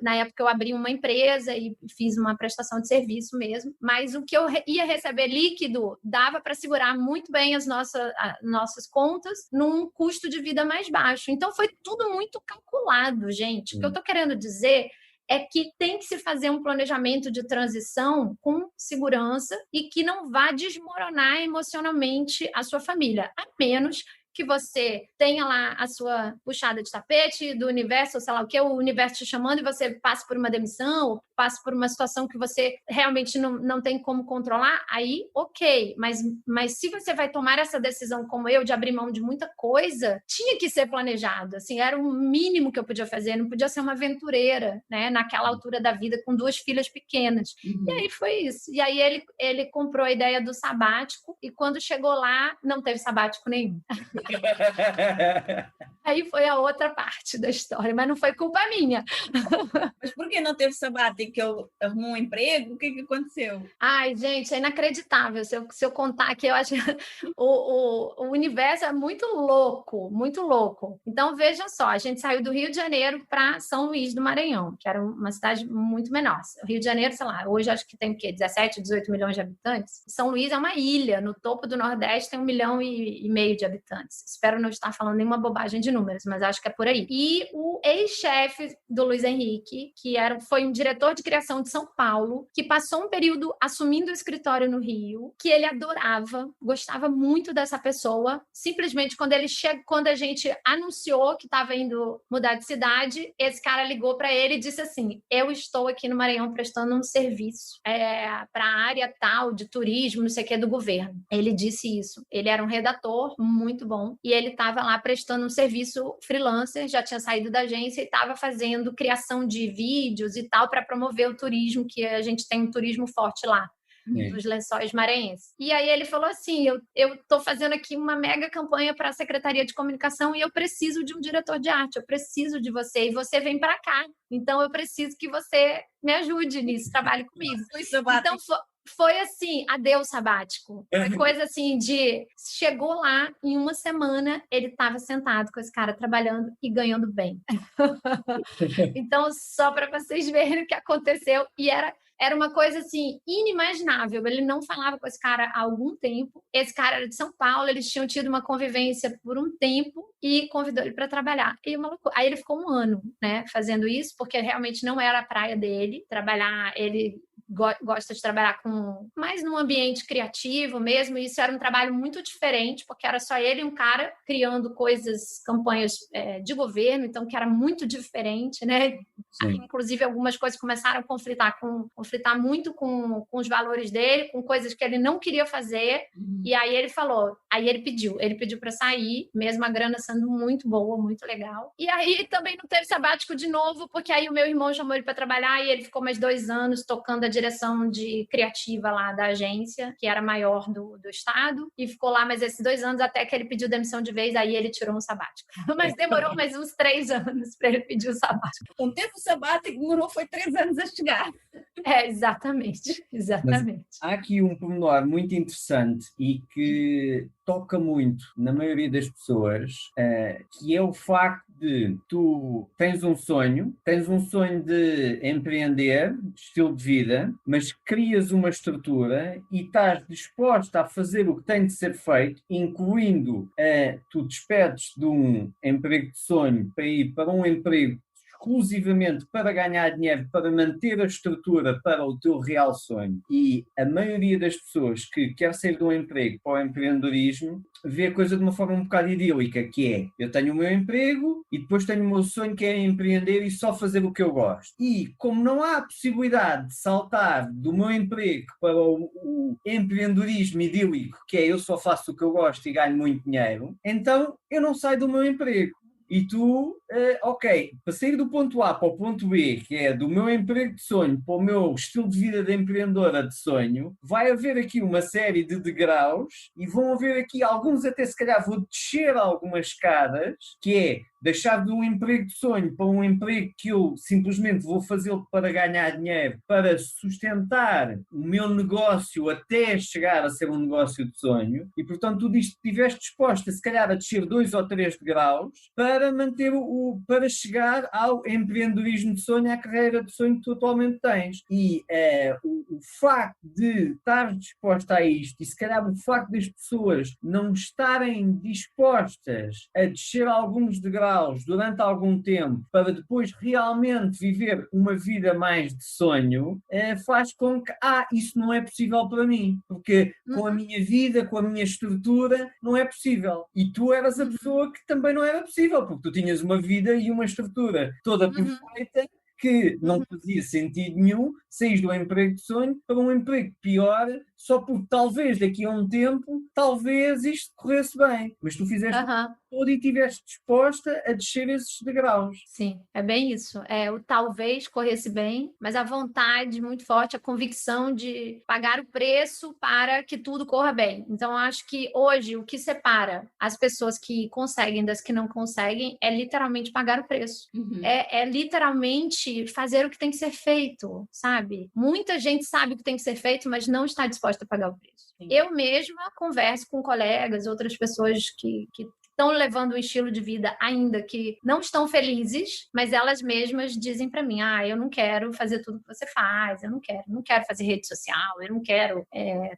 Speaker 4: Na época eu abri uma empresa e fiz uma prestação de serviço mesmo, mas o que eu ia receber líquido dava para segurar muito bem as nossas contas num custo de vida mais baixo. Então foi tudo muito calculado, gente. O que eu estou querendo dizer é que tem que se fazer um planejamento de transição com segurança e que não vá desmoronar emocionalmente a sua família, a menos que você tenha lá a sua puxada de tapete do universo, ou sei lá o que, o universo te chamando, e você passe por uma demissão, ou passe por uma situação que você realmente não tem como controlar, aí ok, mas se você vai tomar essa decisão como eu, de abrir mão de muita coisa, tinha que ser planejado, assim, era o mínimo que eu podia fazer, não podia ser uma aventureira, né, naquela altura da vida, com 2 filhas pequenas. E aí foi isso. E aí ele comprou a ideia do sabático, e quando chegou lá, não teve sabático nenhum. Aí foi a outra parte da história, mas não foi culpa minha.
Speaker 5: Mas por que não teve sabático? Que eu arrumou um emprego? O que aconteceu?
Speaker 4: Ai, gente, é inacreditável. Se eu contar aqui, eu acho que o universo é muito louco, muito louco. Então, veja só, a gente saiu do Rio de Janeiro para São Luís do Maranhão, que era uma cidade muito menor. O Rio de Janeiro, sei lá, hoje acho que tem o quê? 17, 18 milhões de habitantes. São Luís é uma ilha, no topo do Nordeste tem 1,5 milhão de habitantes. Espero não estar falando nenhuma bobagem de números, mas acho que é por aí. E o ex-chefe do Luiz Henrique, que foi um diretor de criação de São Paulo, que passou um período assumindo o escritório no Rio, que ele adorava, gostava muito dessa pessoa. Simplesmente, quando a gente anunciou que estava indo mudar de cidade, esse cara ligou para ele e disse assim, eu estou aqui no Maranhão prestando um serviço para a área tal de turismo, não sei o que, do governo. Ele disse isso. Ele era um redator muito bom, e ele estava lá prestando um serviço freelancer, já tinha saído da agência e estava fazendo criação de vídeos e tal para promover o turismo, que a gente tem um turismo forte lá, dos Lençóis Maranhenses. E aí ele falou assim, eu estou fazendo aqui uma mega campanha para a Secretaria de Comunicação e eu preciso de um diretor de arte, eu preciso de você, e você vem para cá, então eu preciso que você me ajude nisso, trabalhe comigo.
Speaker 5: Foi sabático.
Speaker 4: Então Foi assim, adeus sabático. Foi coisa assim de... Chegou lá, em uma semana, ele estava sentado com esse cara trabalhando e ganhando bem. Então, só para vocês verem o que aconteceu. E era uma coisa assim inimaginável. Ele não falava com esse cara há algum tempo. Esse cara era de São Paulo, eles tinham tido uma convivência por um tempo e convidou ele para trabalhar. E aí ele ficou um ano, né, fazendo isso, porque realmente não era a praia dele trabalhar. Ele gosta de trabalhar mais num ambiente criativo mesmo, e isso era um trabalho muito diferente, porque era só ele e um cara criando coisas, campanhas de governo, então que era muito diferente, né? Sim. Inclusive algumas coisas começaram a conflitar muito com os valores dele, com coisas que ele não queria fazer, e aí ele pediu para sair, mesmo a grana sendo muito boa, muito legal. E aí também não teve sabático de novo, porque aí o meu irmão chamou ele para trabalhar e ele ficou mais 2 anos tocando a direção de criativa lá da agência, que era maior do estado, e ficou lá mais esses 2 anos até que ele pediu demissão de vez, aí ele tirou um sabático. Mas demorou mais uns 3 anos para ele pedir o sabático.
Speaker 5: O tempo sabático demorou, foi 3 anos a chegar.
Speaker 4: Exatamente.
Speaker 3: Mas há aqui um pormenor muito interessante e que toca muito na maioria das pessoas, que é o facto de tu tens um sonho de empreender, de estilo de vida, mas crias uma estrutura e estás disposta a fazer o que tem de ser feito, incluindo tu despedes de um emprego de sonho para ir para um emprego exclusivamente para ganhar dinheiro, para manter a estrutura para o teu real sonho. E a maioria das pessoas que quer sair de um emprego para o empreendedorismo vê a coisa de uma forma um bocado idílica, que é, eu tenho o meu emprego e depois tenho o meu sonho, que é empreender e só fazer o que eu gosto. E como não há possibilidade de saltar do meu emprego para o empreendedorismo idílico, que é eu só faço o que eu gosto e ganho muito dinheiro, então eu não saio do meu emprego. E tu, para sair do ponto A para o ponto B, que é do meu emprego de sonho para o meu estilo de vida de empreendedora de sonho, vai haver aqui uma série de degraus e vão haver aqui alguns, até se calhar vou descer algumas escadas, que é deixar de um emprego de sonho para um emprego que eu simplesmente vou fazê-lo para ganhar dinheiro, para sustentar o meu negócio até chegar a ser um negócio de sonho. E, portanto, tu estiveste disposta, se calhar, a descer 2 ou 3 degraus para manter para chegar ao empreendedorismo de sonho, à carreira de sonho que tu atualmente tens. E o facto de estar disposta a isto, e se calhar o facto das pessoas não estarem dispostas a descer alguns degraus durante algum tempo para depois realmente viver uma vida mais de sonho, faz com que isso não é possível para mim, porque com a minha vida, com a minha estrutura, não é possível. E tu eras a pessoa que também não era possível, porque tu tinhas uma vida e uma estrutura toda perfeita, que não fazia sentido nenhum sair do emprego de sonho para um emprego pior, só porque talvez daqui a um tempo, talvez isto corresse bem. Mas tu fizeste tudo e estiveste disposta a descer esses degraus.
Speaker 4: Sim, é bem isso. O talvez corresse bem, mas a vontade muito forte, a convicção de pagar o preço para que tudo corra bem. Então, acho que hoje o que separa as pessoas que conseguem das que não conseguem é literalmente pagar o preço. É literalmente fazer o que tem que ser feito, sabe? Muita gente sabe o que tem que ser feito, mas não está disposta a pagar o preço. Sim. Eu mesma converso com colegas, outras pessoas que estão levando um estilo de vida ainda que não estão felizes, mas elas mesmas dizem para mim, eu não quero fazer tudo que você faz, eu não quero fazer rede social, eu não quero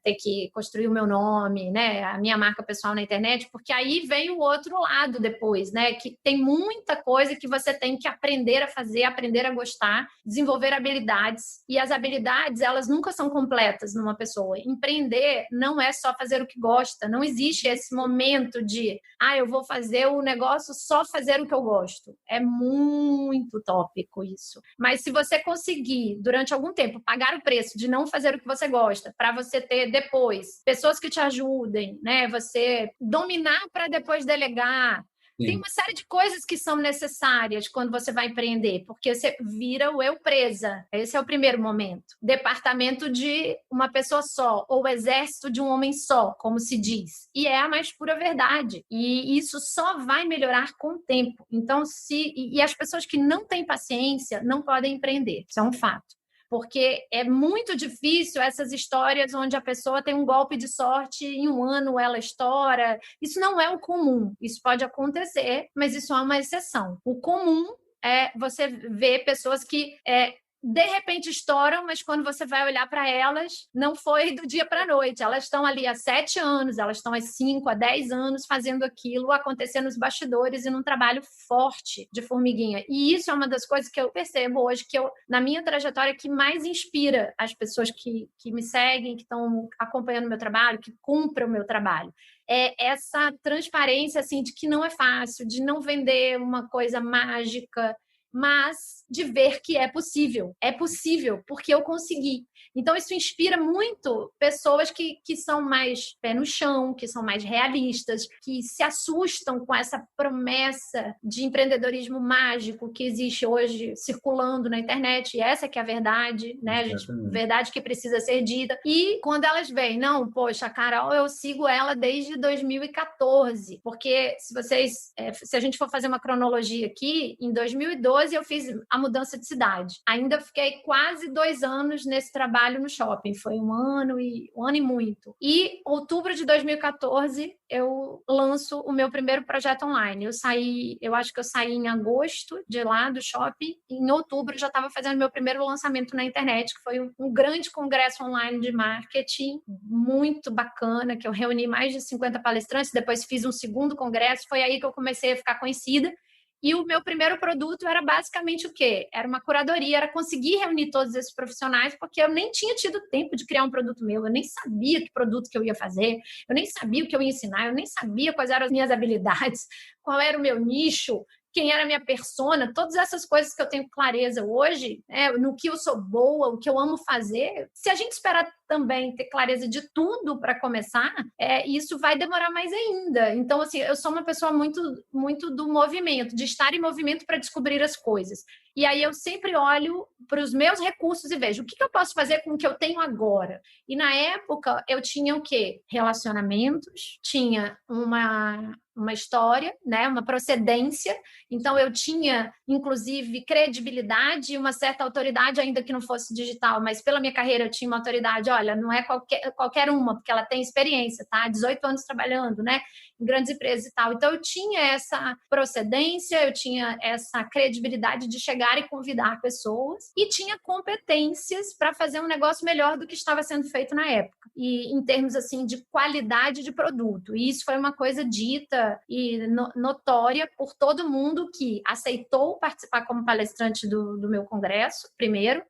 Speaker 4: ter que construir o meu nome, né, a minha marca pessoal na internet, porque aí vem o outro lado depois, né, que tem muita coisa que você tem que aprender a fazer, aprender a gostar, desenvolver habilidades, e as habilidades, elas nunca são completas numa pessoa. Empreender não é só fazer o que gosta, não existe esse momento de, eu vou fazer o negócio só fazer o que eu gosto. É muito utópico isso. Mas se você conseguir, durante algum tempo, pagar o preço de não fazer o que você gosta, para você ter depois pessoas que te ajudem, né? Você dominar para depois delegar. Sim. Tem uma série de coisas que são necessárias quando você vai empreender, porque você vira o eu presa. Esse é o primeiro momento. Departamento de uma pessoa só, ou exército de um homem só, como se diz. E é a mais pura verdade. E isso só vai melhorar com o tempo. Então, e as pessoas que não têm paciência não podem empreender. Isso é um fato. porque é muito difícil essas histórias onde a pessoa tem um golpe de sorte e em um ano ela estoura. Isso não é o comum. Isso pode acontecer, mas isso é uma exceção. O comum é você ver pessoas que de repente estouram, mas quando você vai olhar para elas, não foi do dia para a noite. Elas estão ali há 7 anos, elas estão há 5, há 10 anos fazendo aquilo acontecer nos bastidores e num trabalho forte de formiguinha. E isso é uma das coisas que eu percebo hoje, na minha trajetória, que mais inspira as pessoas que me seguem, que estão acompanhando o meu trabalho, que cumprem o meu trabalho. É essa transparência assim, de que não é fácil, de não vender uma coisa mágica, mas de ver que é possível porque eu consegui. Então isso inspira muito pessoas que são mais pé no chão, que são mais realistas, que se assustam com essa promessa de empreendedorismo mágico que existe hoje circulando na internet, e essa que é a verdade, né? Verdade que precisa ser dita. E quando elas veem, não, poxa, a Carol, eu sigo ela desde 2014, porque se a gente for fazer uma cronologia aqui, em 2012 eu fiz a mudança de cidade. Ainda fiquei quase 2 anos nesse trabalho no shopping. Foi um ano e muito. E outubro de 2014 eu lanço o meu primeiro projeto online. Eu acho que eu saí em agosto de lá do shopping. E em outubro já estava fazendo meu primeiro lançamento na internet, que foi um grande congresso online de marketing, muito bacana, que eu reuni mais de 50 palestrantes. Depois fiz um segundo congresso. Foi aí que eu comecei a ficar conhecida. E o meu primeiro produto era basicamente o quê? Era uma curadoria, era conseguir reunir todos esses profissionais, porque eu nem tinha tido tempo de criar um produto meu, eu nem sabia que produto que eu ia fazer, eu nem sabia o que eu ia ensinar, eu nem sabia quais eram as minhas habilidades, qual era o meu nicho, quem era a minha persona, todas essas coisas que eu tenho clareza hoje, no que eu sou boa, o que eu amo fazer. Se a gente esperar também ter clareza de tudo para começar, isso vai demorar mais ainda. Então, assim, eu sou uma pessoa muito, muito do movimento, de estar em movimento para descobrir as coisas. E aí eu sempre olho para os meus recursos e vejo o que eu posso fazer com o que eu tenho agora. E na época eu tinha o quê? Relacionamentos, tinha uma história, né? Uma procedência. Então eu tinha, inclusive, credibilidade e uma certa autoridade, ainda que não fosse digital, mas pela minha carreira eu tinha uma autoridade. Olha, não é qualquer uma, porque ela tem experiência, tá? 18 anos trabalhando, né? Em grandes empresas e tal. Então eu tinha essa procedência, eu tinha essa credibilidade de chegar e convidar pessoas e tinha competências para fazer um negócio melhor do que estava sendo feito na época. E em termos assim de qualidade de produto. E isso foi uma coisa dita e notória por todo mundo que aceitou participar como palestrante do meu congresso, primeiro,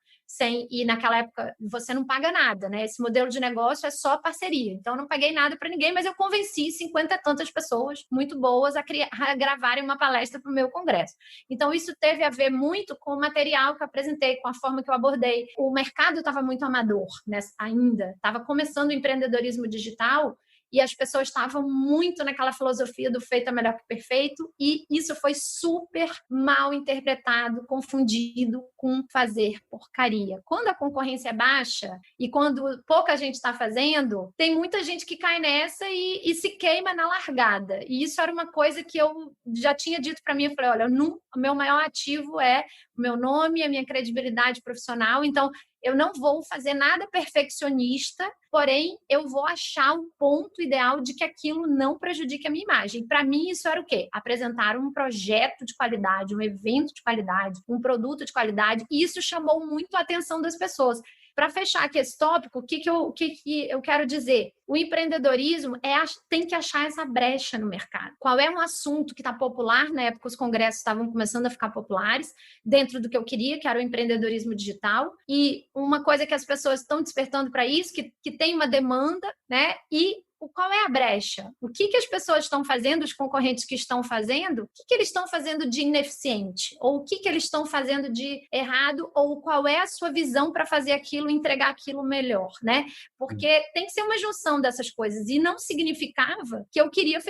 Speaker 4: e naquela época você não paga nada, né? Esse modelo de negócio é só parceria. Então, eu não paguei nada para ninguém, mas eu convenci 50 e tantas pessoas muito boas a gravarem uma palestra para o meu congresso. Então, isso teve a ver muito com o material que eu apresentei, com a forma que eu abordei. O mercado estava muito amador, né? Ainda. Estava começando o empreendedorismo digital, e as pessoas estavam muito naquela filosofia do feito é melhor que perfeito, e isso foi super mal interpretado, confundido com fazer porcaria. Quando a concorrência é baixa e quando pouca gente está fazendo, tem muita gente que cai nessa e se queima na largada. E isso era uma coisa que eu já tinha dito para mim. Eu falei, olha, o meu maior ativo é o meu nome, a minha credibilidade profissional, então eu não vou fazer nada perfeccionista, porém, eu vou achar um ponto ideal de que aquilo não prejudique a minha imagem. Para mim, isso era o quê? Apresentar um projeto de qualidade, um evento de qualidade, um produto de qualidade, e isso chamou muito a atenção das pessoas. Para fechar aqui esse tópico, o que eu quero dizer? O empreendedorismo tem que achar essa brecha no mercado. Qual é um assunto que está popular? Na época, os congressos estavam começando a ficar populares, dentro do que eu queria, que era o empreendedorismo digital. E uma coisa que as pessoas estão despertando para isso, que tem uma demanda, né? E qual é a brecha? O que as pessoas estão fazendo, os concorrentes que estão fazendo, o que eles estão fazendo de ineficiente? Ou o que eles estão fazendo de errado? Ou qual é a sua visão para fazer aquilo, entregar aquilo melhor, né? Porque tem que ser uma junção dessas coisas. E não significava que eu queria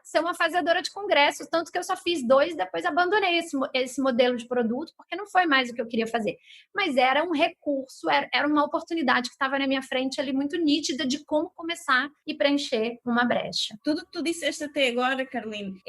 Speaker 4: ser uma fazedora de congressos, tanto que eu só fiz 2 e depois abandonei esse modelo de produto, porque não foi mais o que eu queria fazer. Mas era um recurso, era uma oportunidade que estava na minha frente ali muito nítida de como começar e preencher uma brecha.
Speaker 5: Tudo que tu disseste até agora, Caroline,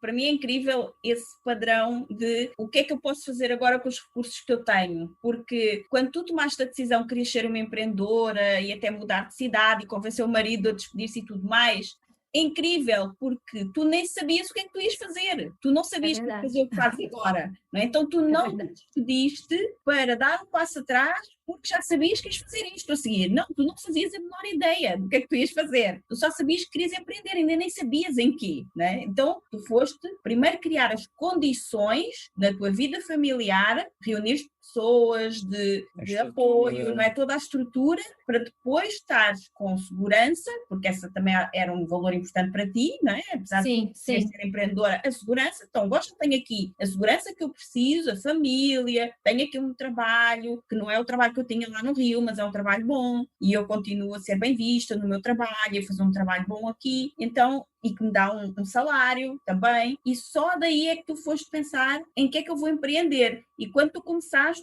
Speaker 5: para mim é incrível esse padrão de o que é que eu posso fazer agora com os recursos que eu tenho, porque quando tu tomaste a decisão que querias ser uma empreendedora e até mudar de cidade e convencer o marido a despedir-se e tudo mais, é incrível, porque tu nem sabias o que é que tu ias fazer. Tu não sabias que ias fazer o que fazes agora. Não é? Então tu não te despediste para dar um passo atrás porque já sabias que ias fazer isto a seguir. Não, tu não fazias a menor ideia do que é que tu ias fazer. Tu só sabias que querias empreender, ainda nem sabias em quê. Né? Então tu foste primeiro criar as condições na tua vida familiar, reunir pessoas de apoio, não é? Toda a estrutura para depois estares com segurança, porque essa também era um valor importante para ti, não é? Apesar de ser empreendedora, a segurança, então gosto, tenho aqui a segurança que eu preciso, a família, tenho aqui um trabalho, que não é o trabalho que eu tinha lá no Rio, mas é um trabalho bom, e eu continuo a ser bem vista no meu trabalho, a fazer um trabalho bom aqui, então, e que me dá um salário também, e só daí é que tu foste pensar em que é que eu vou empreender. E quando tu começaste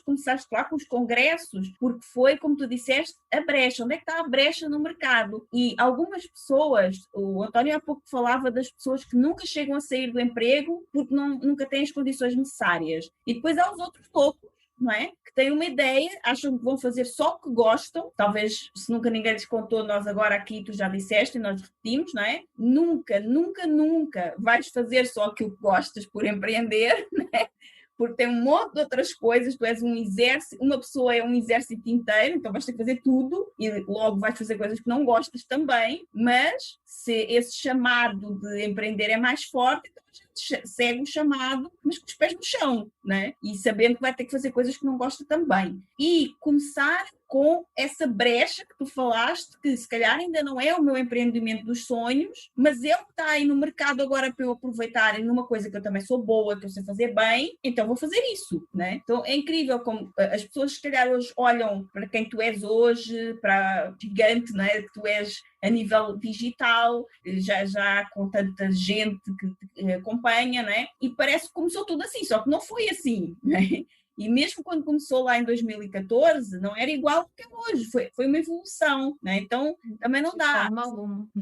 Speaker 5: lá com os congressos, porque foi, como tu disseste, a brecha. Onde é que está a brecha no mercado? E algumas pessoas, o António há pouco falava das pessoas que nunca chegam a sair do emprego porque nunca têm as condições necessárias. E depois há os outros loucos, não é? Que têm uma ideia, acham que vão fazer só o que gostam, talvez se nunca ninguém lhes contou, nós agora aqui, tu já disseste e nós repetimos, não é? Nunca, nunca, nunca vais fazer só aquilo que gostas por empreender, não é? Porque tem um monte de outras coisas, tu és um exército, uma pessoa é um exército inteiro, então vais ter que fazer tudo e logo vais fazer coisas que não gostas também, mas se esse chamado de empreender é mais forte, então a gente segue o chamado, mas com os pés no chão, né? E sabendo que vai ter que fazer coisas que não gosta também. E começar com essa brecha que tu falaste, que se calhar ainda não é o meu empreendimento dos sonhos, mas é o que está aí no mercado agora para eu aproveitar numa coisa que eu também sou boa, que eu sei fazer bem, então vou fazer isso, né? Então é incrível como as pessoas se calhar hoje olham para quem tu és hoje, para o gigante, né, que tu és a nível digital, já com tanta gente que te acompanha, né? E parece que começou tudo assim, só que não foi assim, né? E mesmo quando começou lá em 2014, não era igual ao que é hoje, foi uma evolução, né? Então também não dá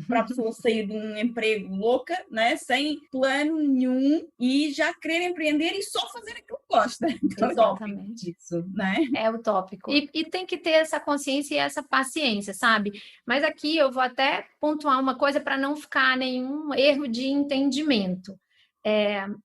Speaker 5: para a pessoa sair de um emprego louca, né? Sem plano nenhum e já querer empreender e só fazer aquilo que gosta. Então,
Speaker 4: exatamente.
Speaker 5: Isso, né?
Speaker 4: É utópico. E tem que ter essa consciência e essa paciência, sabe? Mas aqui eu vou até pontuar uma coisa para não ficar nenhum erro de entendimento.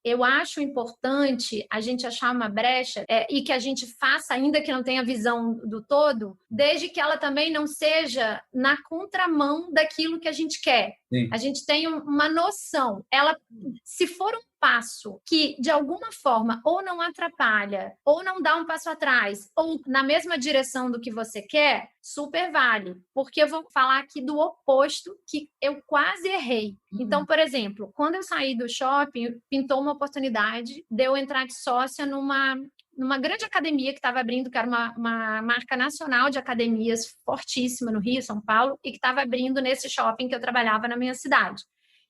Speaker 4: Eu acho importante a gente achar uma brecha e que a gente faça, ainda que não tenha visão do todo, desde que ela também não seja na contramão daquilo que a gente quer. Sim. A gente tem uma noção. Ela, se for um passo que, de alguma forma, ou não atrapalha, ou não dá um passo atrás, ou na mesma direção do que você quer, super vale. Porque eu vou falar aqui do oposto, que eu quase errei. Então, por exemplo, quando eu saí do shopping, pintou uma oportunidade de eu entrar de sócia numa grande academia que estava abrindo, que era uma marca nacional de academias fortíssima no Rio, São Paulo, e que estava abrindo nesse shopping que eu trabalhava na minha cidade.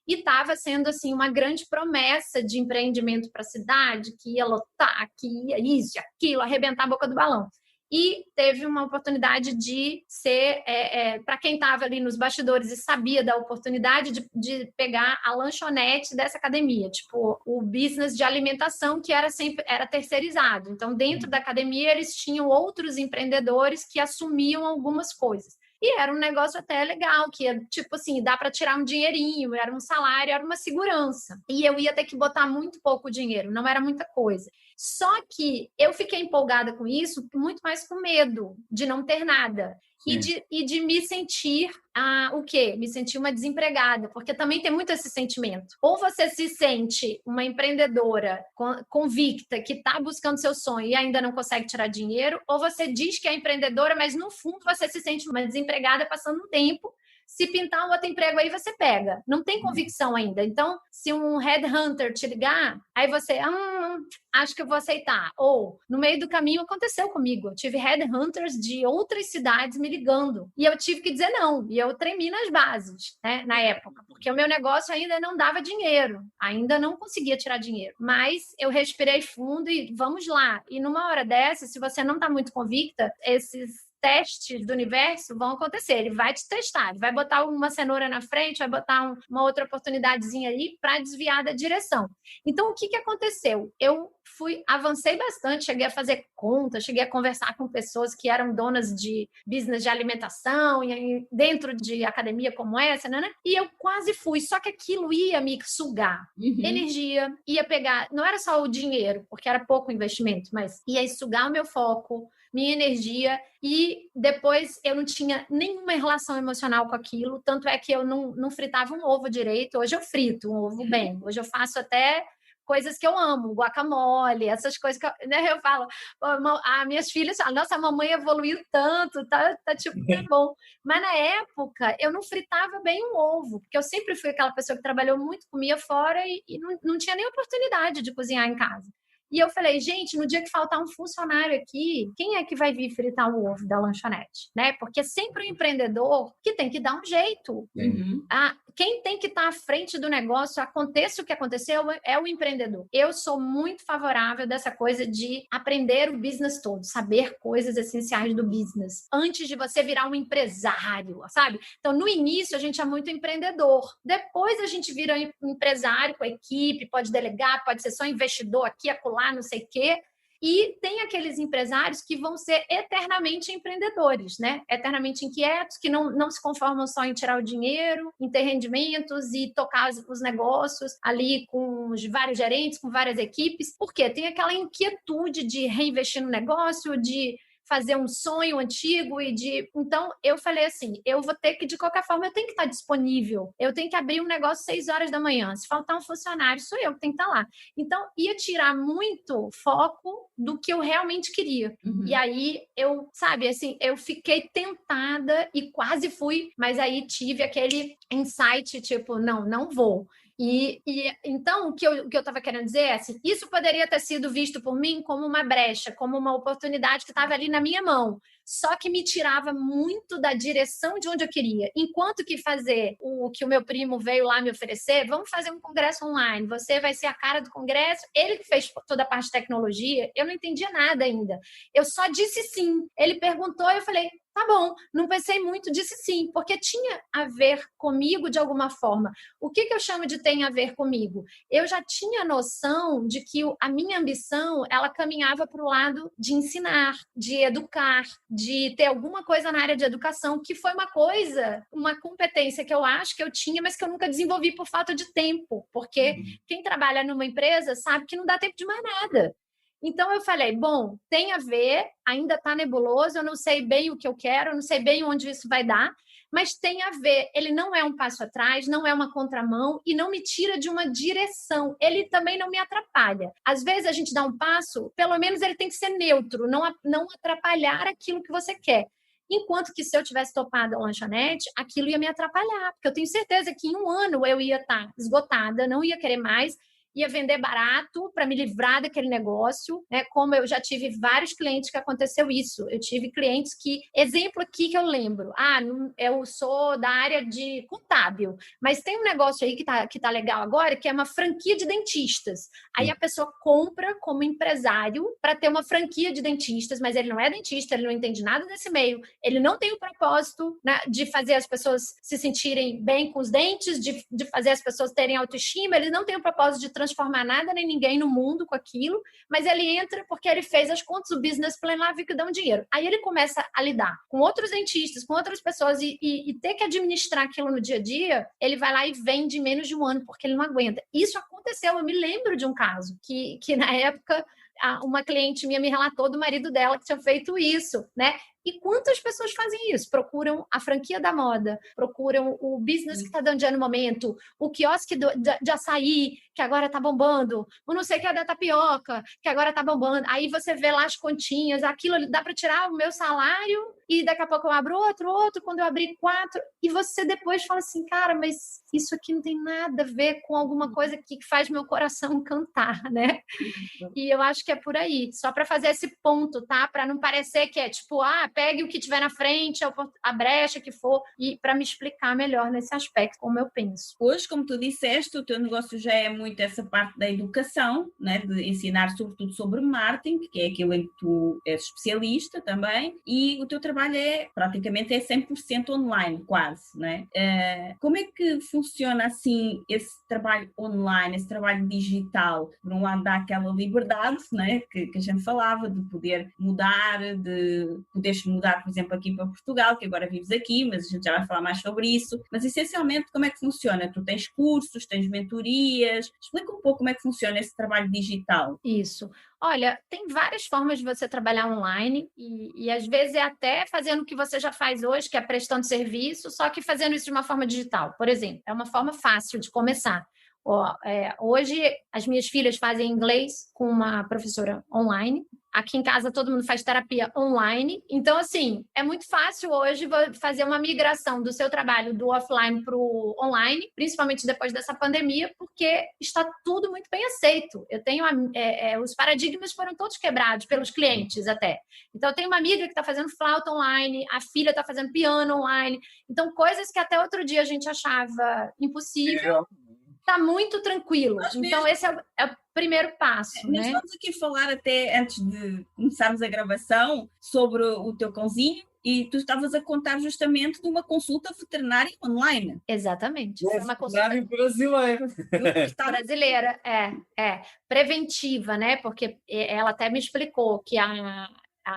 Speaker 4: E estava sendo assim uma grande promessa de empreendimento para a cidade, que ia lotar, que ia isso e aquilo, arrebentar a boca do balão. E teve uma oportunidade de ser, para quem estava ali nos bastidores e sabia da oportunidade de pegar a lanchonete dessa academia, tipo o business de alimentação que era terceirizado. Então, dentro da academia, eles tinham outros empreendedores que assumiam algumas coisas. E era um negócio até legal, que tipo assim, dá para tirar um dinheirinho, era um salário, era uma segurança. E eu ia ter que botar muito pouco dinheiro, não era muita coisa. Só que eu fiquei empolgada com isso, muito mais com medo de não ter nada. E de me sentir, o quê? Me sentir uma desempregada, porque também tem muito esse sentimento. Ou você se sente uma empreendedora convicta, que está buscando seu sonho e ainda não consegue tirar dinheiro, ou você diz que é empreendedora, mas no fundo você se sente uma desempregada passando um tempo. Se pintar um outro emprego aí, você pega. Não tem convicção ainda. Então, se um headhunter te ligar, aí você, acho que eu vou aceitar. Ou, no meio do caminho, aconteceu comigo. Eu tive headhunters de outras cidades me ligando. E eu tive que dizer não. E eu tremi nas bases, né, na época. Porque o meu negócio ainda não dava dinheiro. Ainda não conseguia tirar dinheiro. Mas eu respirei fundo e vamos lá. E numa hora dessa, se você não está muito convicta, esses testes do universo vão acontecer. Ele vai te testar, ele vai botar uma cenoura na frente, vai botar uma outra oportunidadezinha ali para desviar da direção. Então, o que aconteceu? Eu avancei bastante, cheguei a fazer contas, cheguei a conversar com pessoas que eram donas de business de alimentação, e dentro de academia como essa, né? E eu quase fui, só que aquilo ia me sugar energia, ia pegar, não era só o dinheiro, porque era pouco investimento, mas ia sugar o meu foco, minha energia, e depois eu não tinha nenhuma relação emocional com aquilo, tanto é que eu não fritava um ovo direito. Hoje eu frito um ovo bem, hoje eu faço até coisas que eu amo, guacamole, essas coisas que eu falo, minhas filhas falam, nossa, a mamãe evoluiu tanto, tá tipo, tá bom. Mas na época, eu não fritava bem um ovo, porque eu sempre fui aquela pessoa que trabalhou muito, comia fora e não tinha nem oportunidade de cozinhar em casa. E eu falei, gente, no dia que faltar um funcionário aqui, quem é que vai vir fritar o ovo da lanchonete? Né? Porque sempre o empreendedor que tem que dar um jeito. Quem tem que estar à frente do negócio, aconteça o que aconteceu, é o empreendedor. Eu sou muito favorável dessa coisa de aprender o business todo, saber coisas essenciais do business, antes de você virar um empresário, sabe? Então, no início, a gente é muito empreendedor. Depois, a gente vira empresário com a equipe, pode delegar, pode ser só investidor aqui, acolá, não sei o quê. E tem aqueles empresários que vão ser eternamente empreendedores, né? Eternamente inquietos, que não se conformam só em tirar o dinheiro, em ter rendimentos e tocar os negócios ali com os vários gerentes, com várias equipes. Por quê? Tem aquela inquietude de reinvestir no negócio, de fazer um sonho antigo Então, eu falei assim, eu vou ter que, de qualquer forma, eu tenho que estar disponível. Eu tenho que abrir um negócio 6 horas da manhã. Se faltar um funcionário, sou eu que tenho que estar lá. Então, ia tirar muito foco do que eu realmente queria. E aí, eu fiquei tentada e quase fui, mas aí tive aquele insight, tipo, não vou. Então, o que eu estava querendo dizer é assim, isso poderia ter sido visto por mim como uma brecha, como uma oportunidade que estava ali na minha mão, só que me tirava muito da direção de onde eu queria. Enquanto que fazer o que o meu primo veio lá me oferecer, vamos fazer um congresso online, você vai ser a cara do congresso, ele que fez toda a parte de tecnologia, eu não entendia nada ainda. Eu só disse sim. Ele perguntou e eu falei, tá bom, não pensei muito, disse sim, porque tinha a ver comigo de alguma forma. O que eu chamo de tem a ver comigo? Eu já tinha noção de que a minha ambição, ela caminhava para o lado de ensinar, de educar, de ter alguma coisa na área de educação, que foi uma competência que eu acho que eu tinha, mas que eu nunca desenvolvi por falta de tempo, porque quem trabalha numa empresa sabe que não dá tempo de mais nada. Então, eu falei, bom, tem a ver, ainda está nebuloso, eu não sei bem o que eu quero, eu não sei bem onde isso vai dar, mas tem a ver, ele não é um passo atrás, não é uma contramão e não me tira de uma direção, ele também não me atrapalha. Às vezes a gente dá um passo, pelo menos ele tem que ser neutro, não atrapalhar aquilo que você quer. Enquanto que se eu tivesse topado a lanchonete, aquilo ia me atrapalhar, porque eu tenho certeza que em 1 ano eu ia estar esgotada, não ia querer mais, ia vender barato para me livrar daquele negócio, né? Como eu já tive vários clientes que aconteceu isso. Eu tive clientes que... Exemplo aqui que eu lembro. Eu sou da área de contábil, mas tem um negócio aí que tá legal agora, que é uma franquia de dentistas. Aí a pessoa compra como empresário para ter uma franquia de dentistas, mas ele não é dentista, ele não entende nada desse meio, ele não tem o propósito, né, de fazer as pessoas se sentirem bem com os dentes, de fazer as pessoas terem autoestima, ele não tem o propósito de transformar nada nem ninguém no mundo com aquilo, mas ele entra porque ele fez as contas, o business plan lá, viu que dá um dinheiro. Aí ele começa a lidar com outros dentistas, com outras pessoas e ter que administrar aquilo no dia a dia, ele vai lá e vende em menos de 1 ano porque ele não aguenta. Isso aconteceu, eu me lembro de um caso que na época uma cliente minha me relatou do marido dela que tinha feito isso, né? E quantas pessoas fazem isso? Procuram a franquia da moda, procuram o business que está dando dinheiro no momento, o quiosque de açaí, que agora está bombando, o não sei o que é da tapioca, que agora está bombando. Aí você vê lá as continhas, aquilo dá para tirar o meu salário e daqui a pouco eu abro outro, quando eu abrir 4, e você depois fala assim, cara, mas isso aqui não tem nada a ver com alguma coisa que faz meu coração cantar, né? E eu acho que é por aí, só para fazer esse ponto, tá? Para não parecer que é tipo, pegue o que tiver na frente, a brecha que for, e para me explicar melhor nesse aspecto, como eu penso.
Speaker 5: Hoje, como tu disseste, o teu negócio já é muito essa parte da educação, né? De ensinar sobretudo sobre marketing, que é aquilo em que tu és especialista também, e o teu trabalho praticamente 100% online, quase, né? Como é que funciona assim esse trabalho online, esse trabalho digital? Por um lado dá aquela liberdade, né? Que a gente falava, de poder mudar, de poderes mudar, por exemplo, aqui para Portugal, que agora vives aqui, mas a gente já vai falar mais sobre isso. Mas essencialmente, como é que funciona? Tu tens cursos, tens mentorias? Explica um pouco como é que funciona esse trabalho digital.
Speaker 4: Isso. Olha, tem várias formas de você trabalhar online e às vezes é até fazendo o que você já faz hoje, que é prestando serviço, só que fazendo isso de uma forma digital. Por exemplo, é uma forma fácil de começar. Hoje as minhas filhas fazem inglês com uma professora online. Aqui em casa todo mundo faz terapia online. Então, assim, é muito fácil hoje fazer uma migração do seu trabalho do offline para o online, principalmente depois dessa pandemia, porque está tudo muito bem aceito. Eu tenho os paradigmas foram todos quebrados pelos clientes até. Então, eu tenho uma amiga que está fazendo flauta online, a filha está fazendo piano online. Então, coisas que até outro dia a gente achava impossível. Está muito tranquilo. Então, esse é o primeiro passo.
Speaker 5: Nós vamos aqui falar até, antes de começarmos a gravação, sobre o teu cãozinho, e tu estavas a contar justamente de uma consulta veterinária online.
Speaker 4: Exatamente.
Speaker 3: Uma consulta brasileira.
Speaker 4: Brasileira, preventiva, né? Porque ela até me explicou que a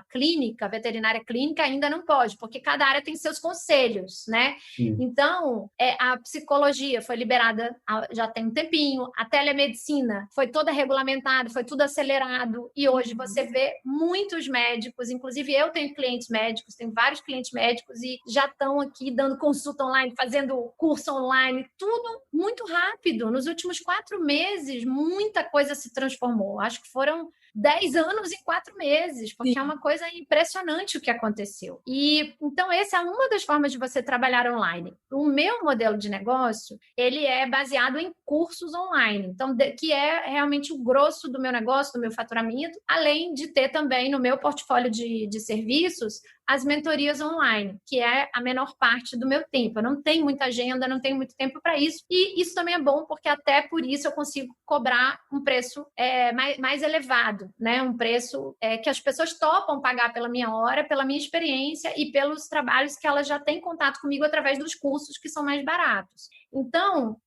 Speaker 4: clínica, a veterinária clínica ainda não pode, porque cada área tem seus conselhos, né? Sim. Então, a psicologia foi liberada já tem um tempinho, a telemedicina foi toda regulamentada, foi tudo acelerado, e hoje você vê muitos médicos, inclusive eu tenho clientes médicos, tenho vários clientes médicos e já estão aqui dando consulta online, fazendo curso online, tudo muito rápido. Nos últimos 4 meses, muita coisa se transformou. Acho que foram 10 anos em 4 meses, porque é uma coisa impressionante o que aconteceu. E então essa é uma das formas de você trabalhar online. O meu modelo de negócio, ele é baseado em cursos online, então que é realmente o grosso do meu negócio, do meu faturamento, além de ter também no meu portfólio de serviços as mentorias online, que é a menor parte do meu tempo. Eu não tenho muita agenda, não tenho muito tempo para isso, e isso também é bom, porque até por isso eu consigo cobrar um preço mais elevado, né? Um preço que as pessoas topam pagar pela minha hora, pela minha experiência e pelos trabalhos que elas já têm contato comigo através dos cursos que são mais baratos. Então,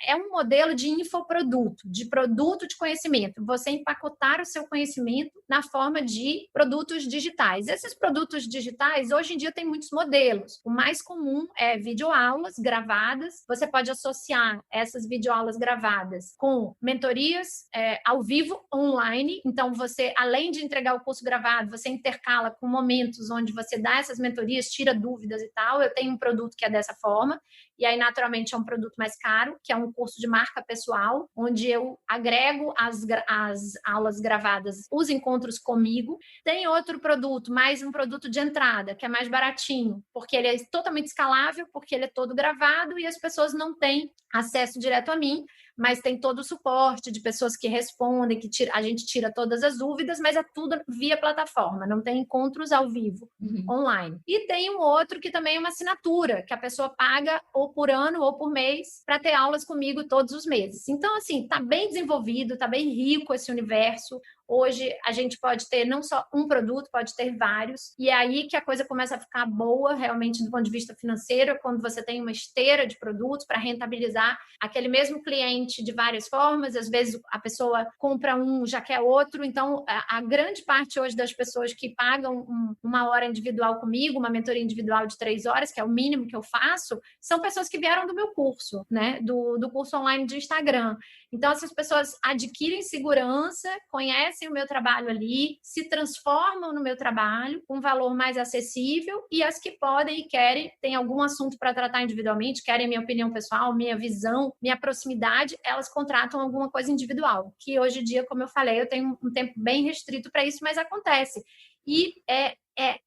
Speaker 4: é um modelo de infoproduto, de produto de conhecimento. Você empacotar o seu conhecimento na forma de produtos digitais. Esses produtos digitais, hoje em dia, tem muitos modelos. O mais comum é videoaulas gravadas. Você pode associar essas videoaulas gravadas com mentorias ao vivo, online. Então, você, além de entregar o curso gravado, você intercala com momentos onde você dá essas mentorias, tira dúvidas e tal. Eu tenho um produto que é dessa forma. E aí, naturalmente, é um produto mais caro, que é um curso de marca pessoal, onde eu agrego as aulas gravadas, os encontros comigo. Tem outro produto, mais um produto de entrada, que é mais baratinho, porque ele é totalmente escalável, porque ele é todo gravado e as pessoas não têm acesso direto a mim, mas tem todo o suporte de pessoas que respondem, a gente tira todas as dúvidas, mas é tudo via plataforma, não tem encontros ao vivo, online. E tem um outro que também é uma assinatura, que a pessoa paga ou por ano ou por mês para ter aulas comigo todos os meses. Então, assim, tá bem desenvolvido, tá bem rico esse universo. Hoje a gente pode ter não só um produto, pode ter vários, e é aí que a coisa começa a ficar boa realmente do ponto de vista financeiro, quando você tem uma esteira de produtos para rentabilizar aquele mesmo cliente de várias formas. Às vezes a pessoa compra um, já quer outro. Então a grande parte hoje das pessoas que pagam uma hora individual comigo, uma mentoria individual de 3 horas, que é o mínimo que eu faço, são pessoas que vieram do meu curso, né? Do curso online de Instagram. Então essas pessoas adquirem segurança, conhecem o meu trabalho ali, se transformam no meu trabalho com um valor mais acessível, e as que podem e querem, tem algum assunto para tratar individualmente, querem minha opinião pessoal, minha visão, minha proximidade, elas contratam alguma coisa individual, que hoje em dia, como eu falei, eu tenho um tempo bem restrito para isso, mas acontece. E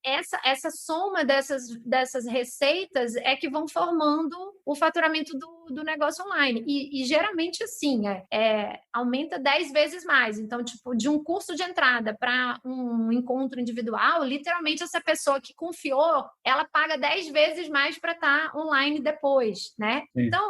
Speaker 4: essa soma dessas receitas é que vão formando o faturamento do negócio online. E geralmente, assim, aumenta 10 vezes mais. Então, tipo, de um curso de entrada para um encontro individual, literalmente essa pessoa que confiou, ela paga 10 vezes mais para estar online depois, né?
Speaker 3: Sim.
Speaker 4: Então,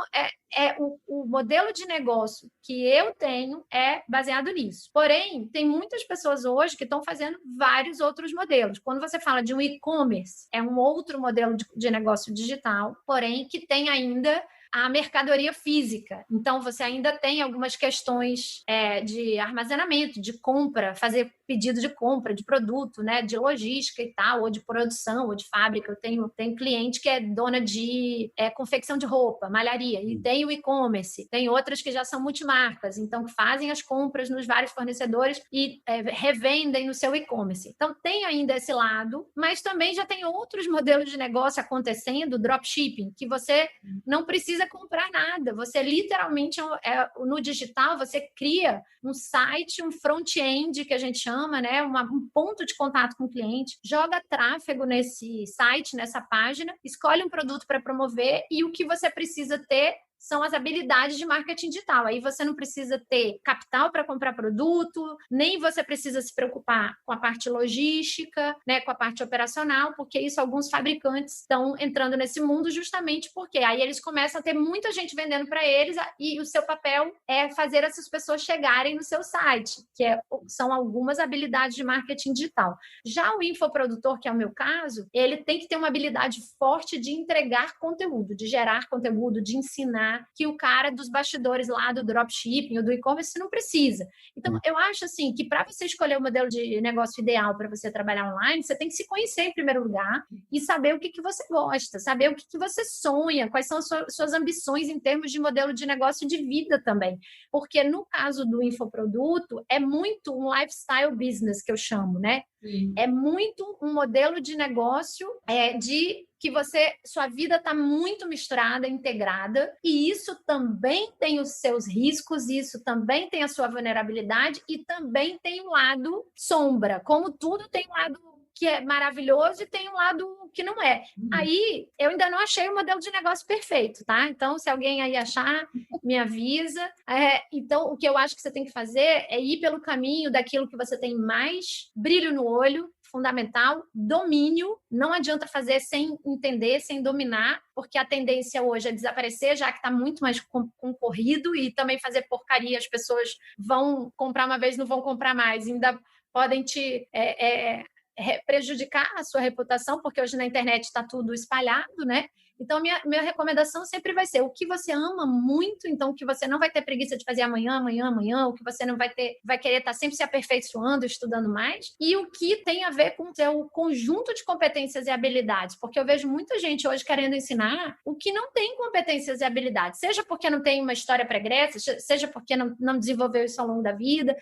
Speaker 4: o modelo de negócio que eu tenho é baseado nisso. Porém, tem muitas pessoas hoje que estão fazendo vários outros modelos. Quando você fala de um e-commerce, é um outro modelo de negócio digital, porém que tem ainda a mercadoria física. Então, você ainda tem algumas questões de armazenamento, de compra, fazer pedido de compra de produto, né, de logística e tal, ou de produção, ou de fábrica. Eu tenho cliente que é dona de confecção de roupa, malharia, e tem o e-commerce. Tem outras que já são multimarcas, então que fazem as compras nos vários fornecedores e revendem no seu e-commerce. Então, tem ainda esse lado, mas também já tem outros modelos de negócio acontecendo, dropshipping, que você não precisa comprar nada. Você literalmente, no digital, você cria um site, um front-end, que a gente chama, né? Um ponto de contato com o cliente, joga tráfego nesse site, nessa página, escolhe um produto para promover e o que você precisa ter são as habilidades de marketing digital. Aí você não precisa ter capital para comprar produto, nem você precisa se preocupar com a parte logística, né, com a parte operacional, porque isso alguns fabricantes estão entrando nesse mundo justamente porque aí eles começam a ter muita gente vendendo para eles e o seu papel é fazer essas pessoas chegarem no seu site, que são algumas habilidades de marketing digital. Já o infoprodutor, que é o meu caso, ele tem que ter uma habilidade forte de entregar conteúdo, de gerar conteúdo, de ensinar, que o cara dos bastidores lá do dropshipping ou do e-commerce não precisa. Então, eu acho assim que para você escolher o modelo de negócio ideal para você trabalhar online, você tem que se conhecer em primeiro lugar e saber o que você gosta, saber o que você sonha, quais são as suas ambições em termos de modelo de negócio e de vida também. Porque no caso do infoproduto, é muito um lifestyle business que eu chamo, né? É muito um modelo de negócio de que sua vida está muito misturada, integrada, e isso também tem os seus riscos, isso também tem a sua vulnerabilidade e também tem um lado sombra, como tudo tem um lado que é maravilhoso e tem um lado que não é. Aí, eu ainda não achei o modelo de negócio perfeito, tá? Então, se alguém aí achar, me avisa. Então, o que eu acho que você tem que fazer é ir pelo caminho daquilo que você tem mais brilho no olho, fundamental, domínio. Não adianta fazer sem entender, sem dominar, porque a tendência hoje é desaparecer, já que está muito mais concorrido, e também fazer porcaria. As pessoas vão comprar uma vez, não vão comprar mais, ainda podem te prejudicar a sua reputação, porque hoje na internet está tudo espalhado, né? Então, minha recomendação sempre vai ser o que você ama muito, então o que você não vai ter preguiça de fazer amanhã, o que você não vai querer estar sempre se aperfeiçoando, estudando mais, e o que tem a ver com o seu conjunto de competências e habilidades, porque eu vejo muita gente hoje querendo ensinar o que não tem competências e habilidades, seja porque não tem uma história pregressa, seja porque não desenvolveu isso ao longo da vida,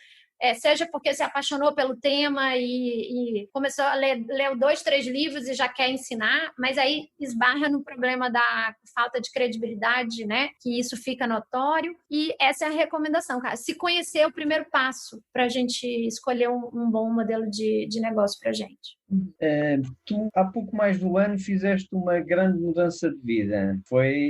Speaker 4: seja porque se apaixonou pelo tema e começou a ler 2, 3 livros e já quer ensinar, mas aí esbarra no problema da falta de credibilidade, né? Que isso fica notório. E essa é a recomendação, cara. Se conhecer é o primeiro passo para a gente escolher um bom modelo de negócio para a gente.
Speaker 3: Tu, há pouco mais de um ano, fizeste uma grande mudança de vida.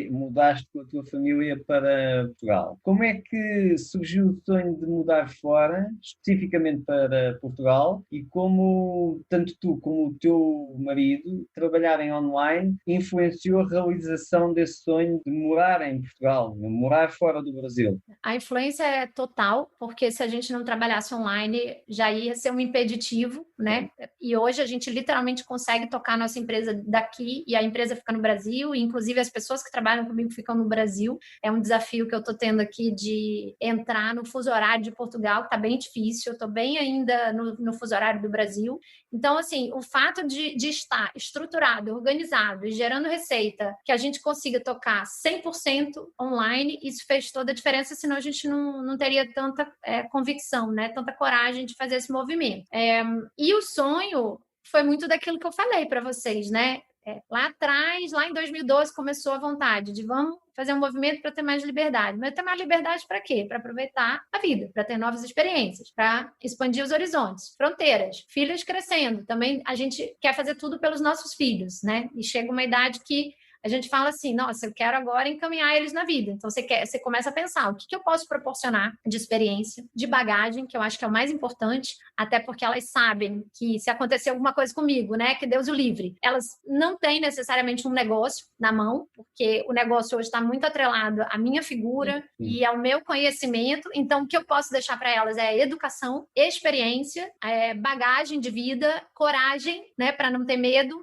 Speaker 3: Mudaste com a tua família para Portugal. Como é que surgiu o sonho de mudar fora, especificamente para Portugal, e como tanto tu como o teu marido trabalharem online influenciou a realização desse sonho de morar em Portugal, de morar fora do Brasil?
Speaker 4: A influência é total, porque se a gente não trabalhasse online, já ia ser um impeditivo, né? E hoje a gente literalmente consegue tocar a nossa empresa daqui e a empresa fica no Brasil, e inclusive as pessoas que trabalham comigo ficam no Brasil. É um desafio que eu estou tendo aqui de entrar no fuso horário de Portugal, que está bem difícil, eu estou bem ainda no fuso horário do Brasil. Então, assim, o fato de estar estruturado, organizado e gerando receita, que a gente consiga tocar 100% online, isso fez toda a diferença, senão a gente não teria tanta convicção, né? Tanta coragem de fazer esse movimento. E o sonho foi muito daquilo que eu falei para vocês, né? Lá atrás, lá em 2012, começou a vontade de vamos fazer um movimento para ter mais liberdade. Mas ter mais liberdade para quê? Para aproveitar a vida, para ter novas experiências, para expandir os horizontes, fronteiras, filhos crescendo. Também a gente quer fazer tudo pelos nossos filhos, né? E chega uma idade que a gente fala assim, nossa, eu quero agora encaminhar eles na vida. Então, você começa a pensar, o que eu posso proporcionar de experiência, de bagagem, que eu acho que é o mais importante, até porque elas sabem que se acontecer alguma coisa comigo, né, que Deus o livre, elas não têm necessariamente um negócio na mão, porque o negócio hoje está muito atrelado à minha figura e ao meu conhecimento. Então, o que eu posso deixar para elas é educação, experiência, bagagem de vida, coragem, né, para não ter medo.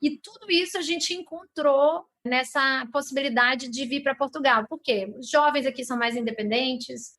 Speaker 4: E tudo isso a gente encontrou nessa possibilidade de vir para Portugal. Por quê? Os jovens aqui são mais independentes,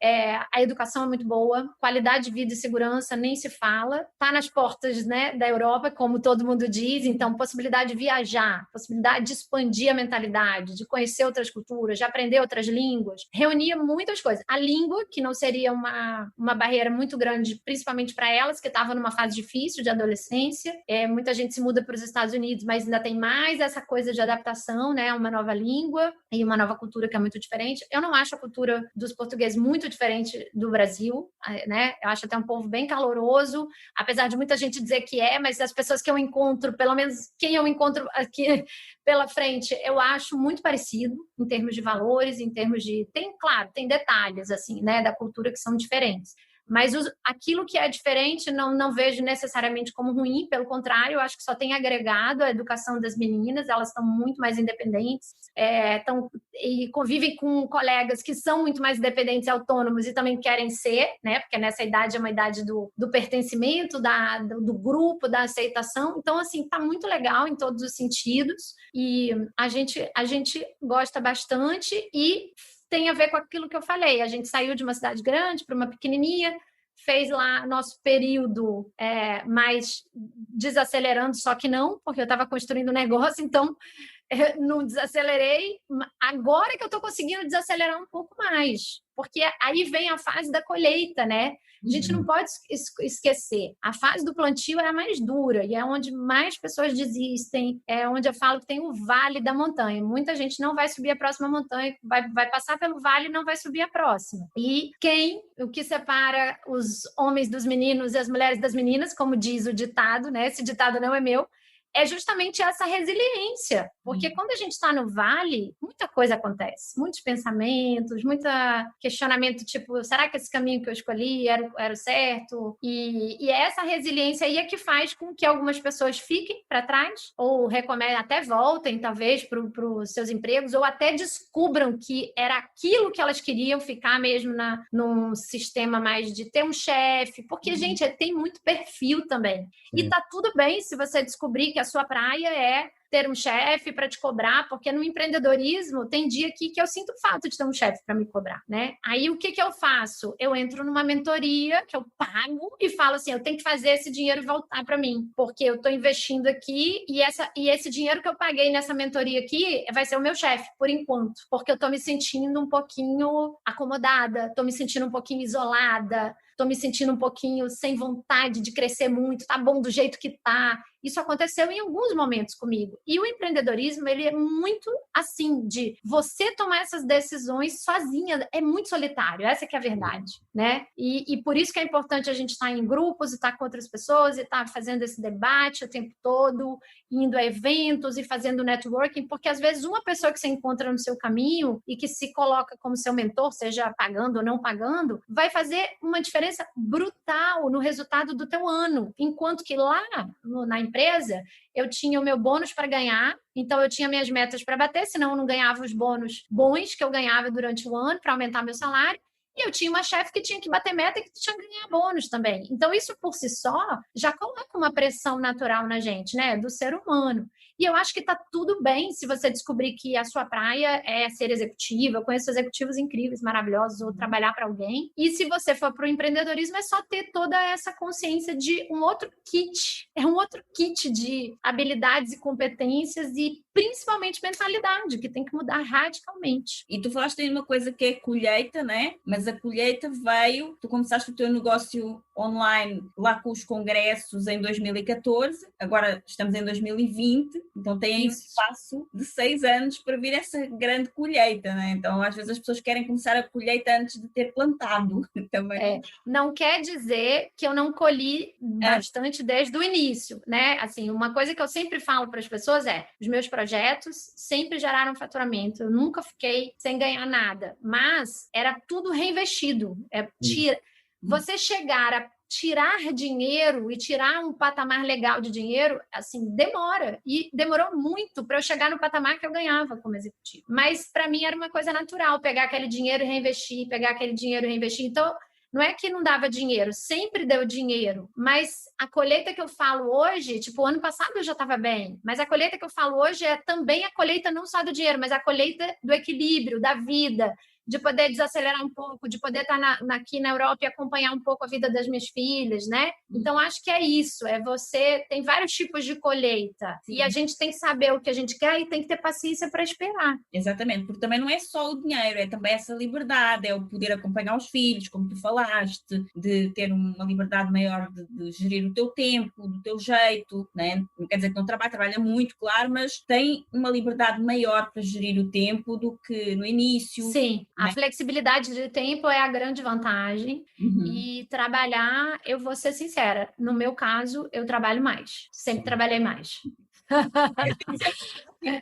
Speaker 4: a educação é muito boa, qualidade de vida e segurança nem se fala, está nas portas, né, da Europa, como todo mundo diz, então possibilidade de viajar, possibilidade de expandir a mentalidade, de conhecer outras culturas, de aprender outras línguas, reunia muitas coisas. A língua, que não seria uma barreira muito grande, principalmente para elas, que estavam numa fase difícil de adolescência, muita gente se muda para os Estados Unidos, mas ainda tem mais essa coisa de adaptação, né, uma nova língua e uma nova cultura que é muito diferente. Eu não acho a cultura dos portugueses muito diferente do Brasil, né? Eu acho até um povo bem caloroso, apesar de muita gente dizer que mas as pessoas que eu encontro, pelo menos quem eu encontro aqui pela frente, eu acho muito parecido em termos de valores, em termos de... Claro, tem detalhes, assim, né, da cultura que são diferentes. Mas aquilo que é diferente não vejo necessariamente como ruim, pelo contrário, eu acho que só tem agregado a educação das meninas, elas estão muito mais independentes, e convivem com colegas que são muito mais independentes e autônomos e também querem ser, né? Porque nessa idade é uma idade do pertencimento, do grupo, da aceitação. Então, assim, está muito legal em todos os sentidos e a gente gosta bastante e tem a ver com aquilo que eu falei. A gente saiu de uma cidade grande para uma pequenininha, fez lá nosso período mais desacelerando, só que não, porque eu estava construindo um negócio, então não desacelerei. Agora que eu estou conseguindo desacelerar um pouco mais, porque aí vem a fase da colheita, né? A gente não pode esquecer. A fase do plantio é a mais dura e é onde mais pessoas desistem, é onde eu falo que tem o vale da montanha. Muita gente não vai subir a próxima montanha, vai passar pelo vale e não vai subir a próxima. E o que separa os homens dos meninos e as mulheres das meninas, como diz o ditado, né? Esse ditado não é meu, é justamente essa resiliência, porque quando a gente está no vale, muita coisa acontece, muitos pensamentos, muito questionamento, tipo, será que esse caminho que eu escolhi era o certo? E essa resiliência aí é que faz com que algumas pessoas fiquem para trás, ou até voltem, talvez, para os seus empregos, ou até descubram que era aquilo que elas queriam, ficar mesmo num sistema mais de ter um chefe, porque, gente, tem muito perfil também. E tá tudo bem se você descobrir que a sua praia é ter um chefe para te cobrar, porque no empreendedorismo tem dia aqui que eu sinto falta de ter um chefe para me cobrar, né? Aí o que eu faço? Eu entro numa mentoria que eu pago e falo assim, eu tenho que fazer esse dinheiro voltar para mim, porque eu estou investindo aqui e esse dinheiro que eu paguei nessa mentoria aqui vai ser o meu chefe, por enquanto, porque eu estou me sentindo um pouquinho acomodada, estou me sentindo um pouquinho isolada, estou me sentindo um pouquinho sem vontade de crescer muito, tá bom do jeito que tá. Isso aconteceu em alguns momentos comigo. E o empreendedorismo, ele é muito assim, de você tomar essas decisões sozinha, é muito solitário, essa que é a verdade, né? E por isso que é importante a gente estar em grupos, e estar com outras pessoas, e estar fazendo esse debate o tempo todo, indo a eventos e fazendo networking, porque às vezes uma pessoa que você encontra no seu caminho e que se coloca como seu mentor, seja pagando ou não pagando, vai fazer uma diferença brutal no resultado do teu ano, enquanto que lá na empresa, eu tinha o meu bônus para ganhar, então eu tinha minhas metas para bater, senão eu não ganhava os bônus bons que eu ganhava durante o ano para aumentar meu salário, e eu tinha uma chefe que tinha que bater meta e que tinha que ganhar bônus também. Então isso por si só já coloca uma pressão natural na gente, né, do ser humano. E eu acho que tá tudo bem se você descobrir que a sua praia é ser executiva. Eu conheço executivos incríveis, maravilhosos, ou trabalhar para alguém. E se você for para o empreendedorismo, é só ter toda essa consciência de um outro kit. É um outro kit de habilidades e competências e principalmente mentalidade, que tem que mudar radicalmente.
Speaker 5: E tu falaste aí uma coisa que é colheita, né? Mas a colheita veio... Tu começaste o teu negócio online lá com os congressos em 2014. Agora estamos em 2020. então tem aí um espaço de 6 anos para vir essa grande colheita, né? Então às vezes as pessoas querem começar a colheita antes de ter plantado também.
Speaker 4: Não quer dizer que eu não colhi bastante desde o início, né? Assim, uma coisa que eu sempre falo para as pessoas é: os meus projetos sempre geraram faturamento, eu nunca fiquei sem ganhar nada, mas era tudo reinvestido. Você chegar a tirar dinheiro e tirar um patamar legal de dinheiro, assim, demora. E demorou muito para eu chegar no patamar que eu ganhava como executivo. Mas para mim era uma coisa natural pegar aquele dinheiro e reinvestir, pegar aquele dinheiro e reinvestir. Então, não é que não dava dinheiro, sempre deu dinheiro, mas a colheita que eu falo hoje, tipo, ano passado eu já estava bem, mas a colheita que eu falo hoje é também a colheita não só do dinheiro, mas a colheita do equilíbrio, da vida, de poder desacelerar um pouco, de poder estar aqui na Europa e acompanhar um pouco a vida das minhas filhas, né? Então, acho que é isso, tem vários tipos de colheita, e a gente tem que saber o que a gente quer e tem que ter paciência para esperar.
Speaker 5: Exatamente, porque também não é só o dinheiro, é também essa liberdade, é o poder acompanhar os filhos, como tu falaste, de ter uma liberdade maior de gerir o teu tempo, do teu jeito, né? Não quer dizer que não trabalha muito, claro, mas tem uma liberdade maior para gerir o tempo do que no início.
Speaker 4: Sim, a flexibilidade de tempo é a grande vantagem. E trabalhar, eu vou ser sincera, no meu caso, eu trabalho mais. Sempre trabalhei mais.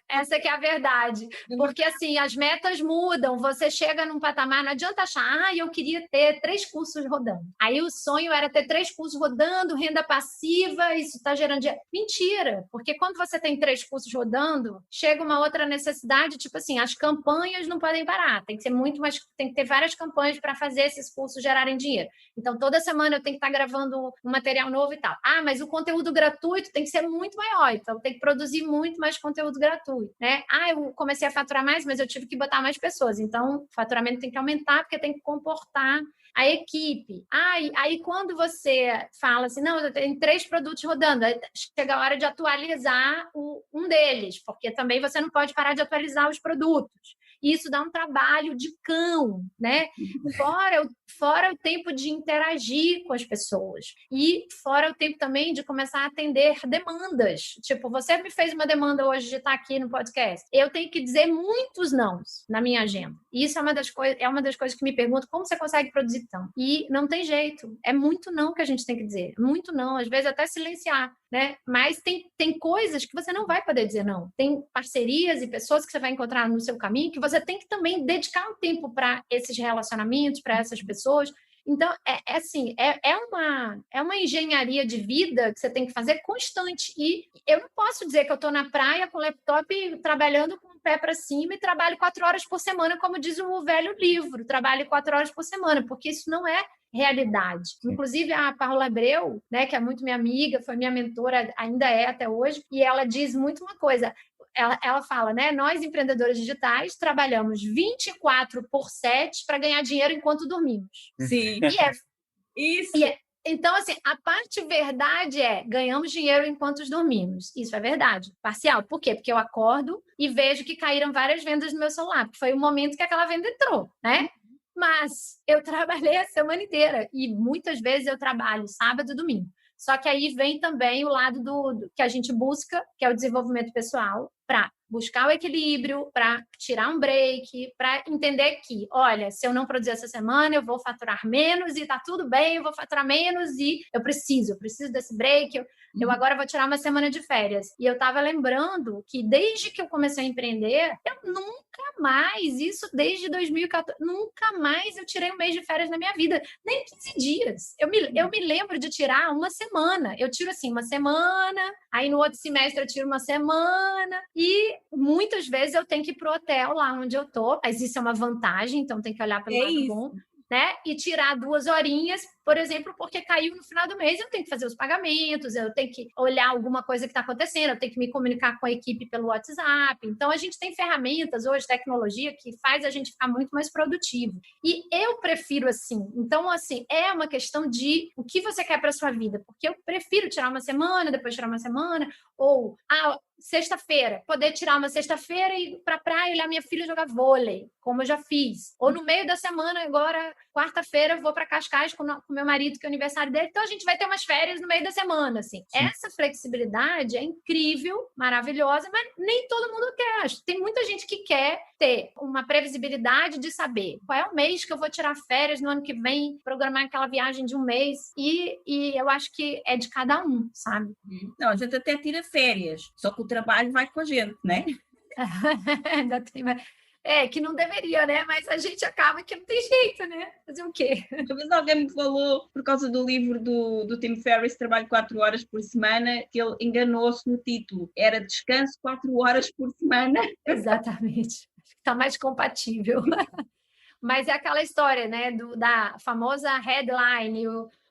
Speaker 4: Essa que é a verdade, porque assim, as metas mudam, você chega num patamar, não adianta achar, eu queria ter 3 cursos rodando, aí o sonho era ter 3 cursos rodando, renda passiva, isso está gerando dinheiro. Mentira, porque quando você tem 3 cursos rodando, chega uma outra necessidade, tipo assim, as campanhas não podem parar, tem que ser muito mais, tem que ter várias campanhas para fazer esses cursos gerarem dinheiro, então toda semana eu tenho que estar gravando um material novo e tal, mas o conteúdo gratuito tem que ser muito maior, então tem que produzir muito mais conteúdo gratuito, né? Eu comecei a faturar mais, mas eu tive que botar mais pessoas, então o faturamento tem que aumentar porque tem que comportar a equipe. Aí quando você fala assim, não, eu tenho 3 produtos rodando, aí chega a hora de atualizar um deles, porque também você não pode parar de atualizar os produtos. E isso dá um trabalho de cão, né? Fora o tempo de interagir com as pessoas. E fora o tempo também de começar a atender demandas. Tipo, você me fez uma demanda hoje de estar aqui no podcast. Eu tenho que dizer muitos nãos na minha agenda. E isso é uma das coisas que me perguntam, como você consegue produzir tanto? E não tem jeito. É muito não que a gente tem que dizer. Muito não. Às vezes até silenciar, né? Mas tem coisas que você não vai poder dizer não. Tem parcerias e pessoas que você vai encontrar no seu caminho que você tem que também dedicar um tempo para esses relacionamentos, para essas pessoas. Então, é uma engenharia de vida que você tem que fazer constante. E eu não posso dizer que eu estou na praia com o laptop trabalhando com o pé para cima e trabalho 4 horas por semana, como diz o velho livro, trabalho 4 horas por semana, porque isso não é realidade. Inclusive, a Paula Abreu, né, que é muito minha amiga, foi minha mentora, ainda é até hoje, e ela diz muito uma coisa. Ela fala, né? Nós, empreendedores digitais, trabalhamos 24/7 para ganhar dinheiro enquanto dormimos.
Speaker 5: Sim. Isso.
Speaker 4: Então, assim, a parte verdade é ganhamos dinheiro enquanto dormimos. Isso é verdade. Parcial. Por quê? Porque eu acordo e vejo que caíram várias vendas no meu celular, porque foi o momento que aquela venda entrou, né? Mas eu trabalhei a semana inteira e muitas vezes eu trabalho sábado e domingo. Só que aí vem também o lado do que a gente busca, que é o desenvolvimento pessoal, para buscar o equilíbrio, para tirar um break, para entender que, olha, se eu não produzir essa semana, eu vou faturar menos e tá tudo bem, eu vou faturar menos e eu preciso desse break, eu agora vou tirar uma semana de férias. E eu estava lembrando que desde que eu comecei a empreender, eu nunca mais, isso desde 2014, nunca mais eu tirei um mês de férias na minha vida, nem 15 dias. Eu me lembro de tirar uma semana. Eu tiro assim, uma semana, aí no outro semestre eu tiro uma semana, e muitas vezes eu tenho que ir pro hotel lá onde eu tô, mas isso é uma vantagem, então tem que olhar pelo lado bom, né? E tirar 2 horinhas, por exemplo, porque caiu no final do mês, eu tenho que fazer os pagamentos, eu tenho que olhar alguma coisa que está acontecendo, eu tenho que me comunicar com a equipe pelo WhatsApp. Então, a gente tem ferramentas hoje, tecnologia, que faz a gente ficar muito mais produtivo. E eu prefiro assim. Então, assim, é uma questão de o que você quer para sua vida, porque eu prefiro tirar uma semana, depois tirar uma semana, ou sexta-feira, poder tirar uma sexta-feira e ir para a praia e olhar minha filha jogar vôlei, como eu já fiz. Ou no meio da semana, agora, quarta-feira, eu vou para Cascais com com meu marido, que é o aniversário dele, então a gente vai ter umas férias no meio da semana, assim.
Speaker 3: Sim.
Speaker 4: Essa flexibilidade é incrível, maravilhosa, mas nem todo mundo quer. Acho que tem muita gente que quer ter uma previsibilidade de saber qual é o mês que eu vou tirar férias no ano que vem, programar aquela viagem de um mês, e eu acho que é de cada um, sabe?
Speaker 5: Não, a gente até tira férias, só que o trabalho vai com a gente, né?
Speaker 4: Ainda tem, que não deveria, né? Mas a gente acaba que não tem jeito, né? Fazer o quê?
Speaker 5: Uma vez alguém me falou, por causa do livro do Tim Ferriss, Trabalho 4 horas por semana, que ele enganou-se no título. Era descanso 4 horas por semana.
Speaker 4: Exatamente. Está mais compatível. Mas é aquela história, né? Da famosa headline,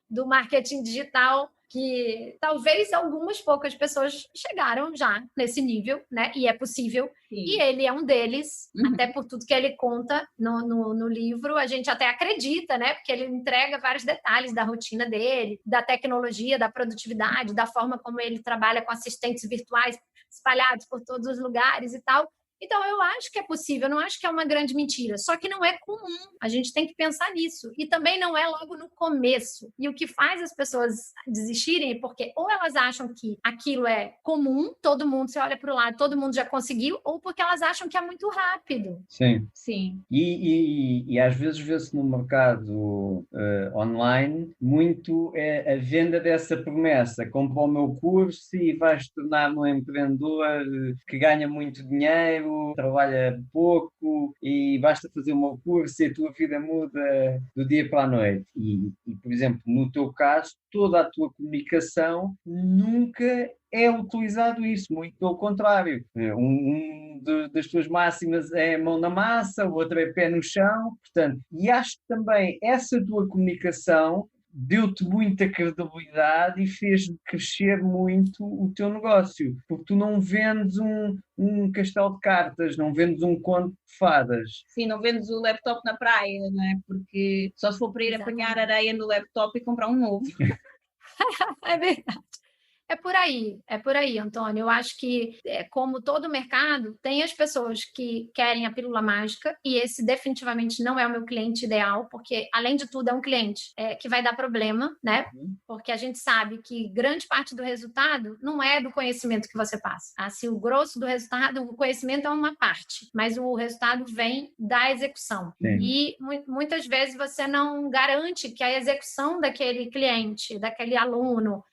Speaker 4: do marketing digital, que talvez algumas poucas pessoas chegaram já nesse nível, né? E é possível.
Speaker 5: Sim.
Speaker 4: E ele é um deles, até por tudo que ele conta no livro. A gente até acredita, né? Porque ele entrega vários detalhes da rotina dele, da tecnologia, da produtividade, da forma como ele trabalha com assistentes virtuais espalhados por todos os lugares e tal. Então, eu acho que é possível, eu não acho que é uma grande mentira, só que não é comum, a gente tem que pensar nisso. E também não é logo no começo. E o que faz as pessoas desistirem é porque ou elas acham que aquilo é comum, todo mundo, você olha para o lado, todo mundo já conseguiu, ou porque elas acham que é muito rápido.
Speaker 3: Sim.
Speaker 5: Sim.
Speaker 3: E às vezes vê-se no mercado online muito a venda dessa promessa. Compra o meu curso e vais te tornar um empreendedor que ganha muito dinheiro, trabalha pouco e basta fazer o meu curso e a tua vida muda do dia para a noite. E, por exemplo, no teu caso, toda a tua comunicação nunca é utilizado isso, muito pelo contrário. Das tuas máximas é mão na massa, o outro é pé no chão, portanto, e acho que também essa tua comunicação deu-te muita credibilidade e fez crescer muito o teu negócio, porque tu não vendes um castelo de cartas, não vendes um conto de fadas.
Speaker 5: Sim, não vendes o laptop na praia, não é? Porque só se for para ir
Speaker 4: Exatamente.
Speaker 5: apanhar areia no laptop e comprar um novo.
Speaker 4: É verdade. É por aí, Antônio. Eu acho que, como todo mercado, tem as pessoas que querem a pílula mágica, e esse definitivamente não é o meu cliente ideal, porque, além de tudo, é um cliente que vai dar problema, né? Porque a gente sabe que grande parte do resultado não é do conhecimento que você passa. Assim, o grosso do resultado, o conhecimento é uma parte, mas o resultado vem da execução.
Speaker 3: Sim.
Speaker 4: E muitas vezes você não garante que a execução daquele cliente, daquele aluno,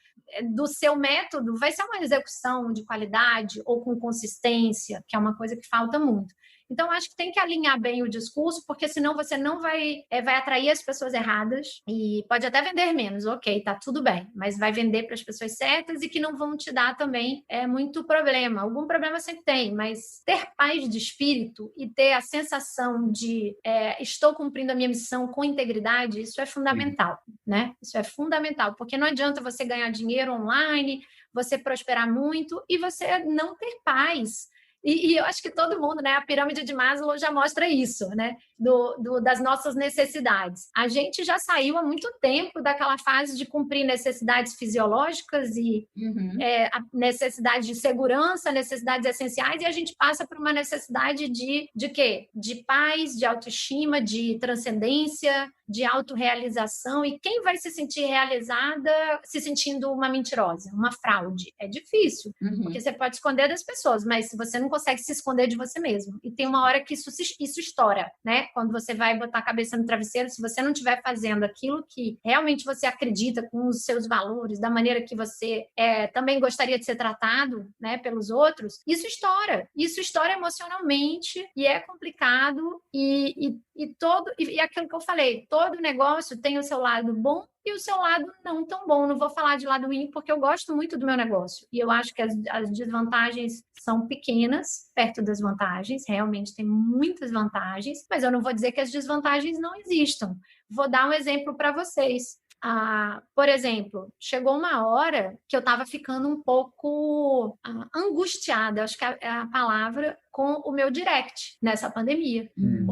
Speaker 4: do seu método vai ser uma execução de qualidade ou com consistência, que é uma coisa que falta muito. Então, acho que tem que alinhar bem o discurso, porque senão você não vai atrair as pessoas erradas e pode até vender menos, ok, tá tudo bem, mas vai vender para as pessoas certas e que não vão te dar também muito problema. Algum problema sempre tem, mas ter paz de espírito e ter a sensação de estou cumprindo a minha missão com integridade, isso é fundamental, né? Isso é fundamental, porque não adianta você ganhar dinheiro online, você prosperar muito e você não ter paz. E eu acho que todo mundo, né? A pirâmide de Maslow já mostra isso, né? Das nossas necessidades. A gente já saiu há muito tempo daquela fase de cumprir necessidades fisiológicas e a necessidade de segurança, necessidades essenciais, e a gente passa por uma necessidade de quê? De paz, de autoestima, de transcendência, de autorrealização. E quem vai se sentir realizada se sentindo uma mentirosa, uma fraude? É difícil, porque você pode esconder das pessoas, mas você não consegue se esconder de você mesmo. E tem uma hora que isso estoura, né? Quando você vai botar a cabeça no travesseiro, se você não estiver fazendo aquilo que realmente você acredita com os seus valores, da maneira que você também gostaria de ser tratado, né, pelos outros, isso estoura emocionalmente e é complicado e aquilo que eu falei, todo negócio tem o seu lado bom e o seu lado não tão bom. Não vou falar de lado ruim, porque eu gosto muito do meu negócio. E eu acho que as desvantagens são pequenas, perto das vantagens. Realmente tem muitas vantagens, mas eu não vou dizer que as desvantagens não existam. Vou dar um exemplo para vocês. Por exemplo, chegou uma hora que eu estava ficando um pouco angustiada, acho que é a palavra, com o meu direct nessa pandemia.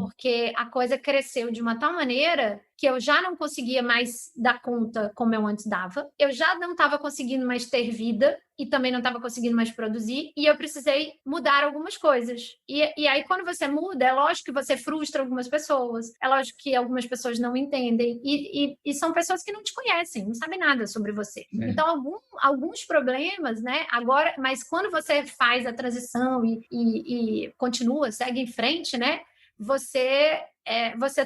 Speaker 4: porque a coisa cresceu de uma tal maneira que eu já não conseguia mais dar conta como eu antes dava, eu já não estava conseguindo mais ter vida e também não estava conseguindo mais produzir, e eu precisei mudar algumas coisas. E aí, quando você muda, é lógico que você frustra algumas pessoas, é lógico que algumas pessoas não entendem, e são pessoas que não te conhecem, não sabem nada sobre você. Então, alguns problemas, né, agora, mas quando você faz a transição e continua, segue em frente, né, você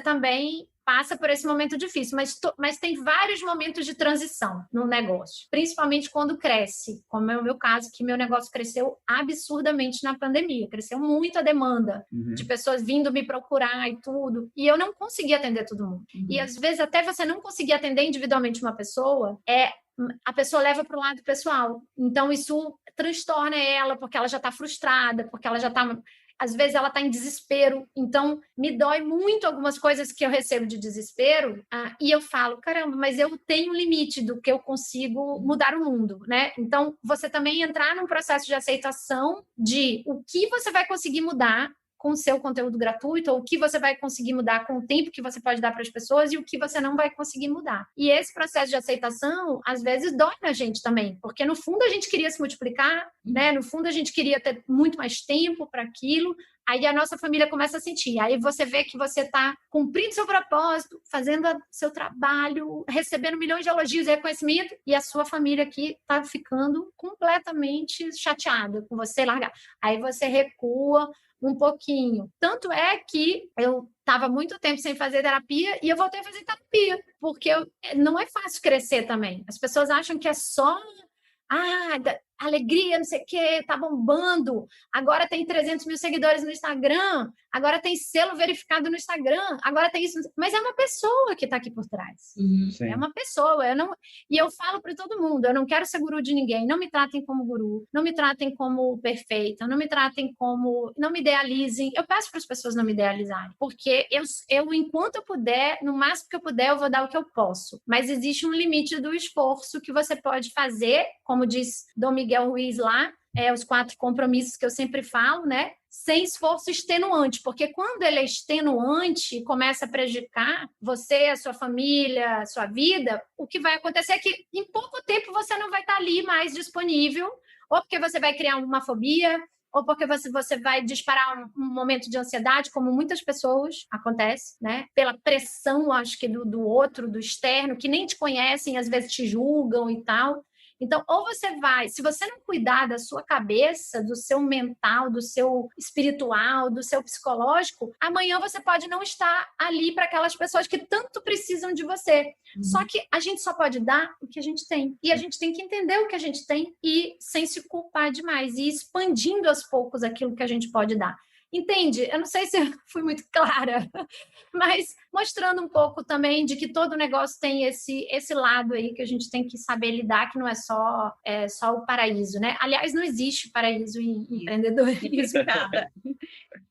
Speaker 4: também passa por esse momento difícil, mas tem vários momentos de transição no negócio, principalmente quando cresce, como é o meu caso, que meu negócio cresceu absurdamente na pandemia, cresceu muito a demanda de pessoas vindo me procurar e tudo, e eu não conseguia atender todo mundo. E às vezes até você não conseguir atender individualmente uma pessoa, a pessoa leva para o lado pessoal, então isso transtorna ela, porque ela já está frustrada, porque ela já está... Às vezes ela está em desespero, então me dói muito algumas coisas que eu recebo de desespero, e eu falo, caramba, mas eu tenho um limite do que eu consigo mudar o mundo, né? Então, você também entrar num processo de aceitação de o que você vai conseguir mudar com o seu conteúdo gratuito, ou o que você vai conseguir mudar com o tempo que você pode dar para as pessoas e o que você não vai conseguir mudar. E esse processo de aceitação, às vezes, dói na gente também, porque no fundo a gente queria se multiplicar, né? No fundo a gente queria ter muito mais tempo para aquilo, aí a nossa família começa a sentir, aí você vê que você está cumprindo seu propósito, fazendo seu trabalho, recebendo milhões de elogios e reconhecimento, e a sua família aqui está ficando completamente chateada com você largar. Aí você recua um pouquinho. Tanto é que eu estava muito tempo sem fazer terapia e eu voltei a fazer terapia, porque não é fácil crescer também. As pessoas acham que é só alegria, não sei o que, tá bombando, agora tem 300 mil seguidores no Instagram, agora tem selo verificado no Instagram, agora tem isso, mas é uma pessoa que tá aqui por trás. É uma pessoa, e eu falo para todo mundo, eu não quero ser guru de ninguém, não me tratem como guru, não me tratem como perfeita, não me tratem como, não me idealizem, eu peço para as pessoas não me idealizarem, porque eu, enquanto eu puder, no máximo que eu puder, eu vou dar o que eu posso, mas existe um limite do esforço que você pode fazer, como diz Dom Miguel Ruiz lá, os 4 compromissos que eu sempre falo, né? Sem esforço extenuante, porque quando ele é extenuante e começa a prejudicar você, a sua família, a sua vida, o que vai acontecer é que em pouco tempo você não vai estar ali mais disponível, ou porque você vai criar uma fobia, ou porque você vai disparar um momento de ansiedade, como muitas pessoas acontece, né? Pela pressão, acho que do outro, do externo, que nem te conhecem, às vezes te julgam e tal. Então, ou você vai, se você não cuidar da sua cabeça, do seu mental, do seu espiritual, do seu psicológico, amanhã você pode não estar ali para aquelas pessoas que tanto precisam de você. Só que a gente só pode dar o que a gente tem. E a gente tem que entender o que a gente tem e sem se culpar demais, e expandindo aos poucos aquilo que a gente pode dar. Entende? Eu não sei se eu fui muito clara, mas mostrando um pouco também de que todo negócio tem esse lado aí que a gente tem que saber lidar, que não é só o paraíso, né? Aliás, não existe paraíso em empreendedorismo.
Speaker 5: Nada.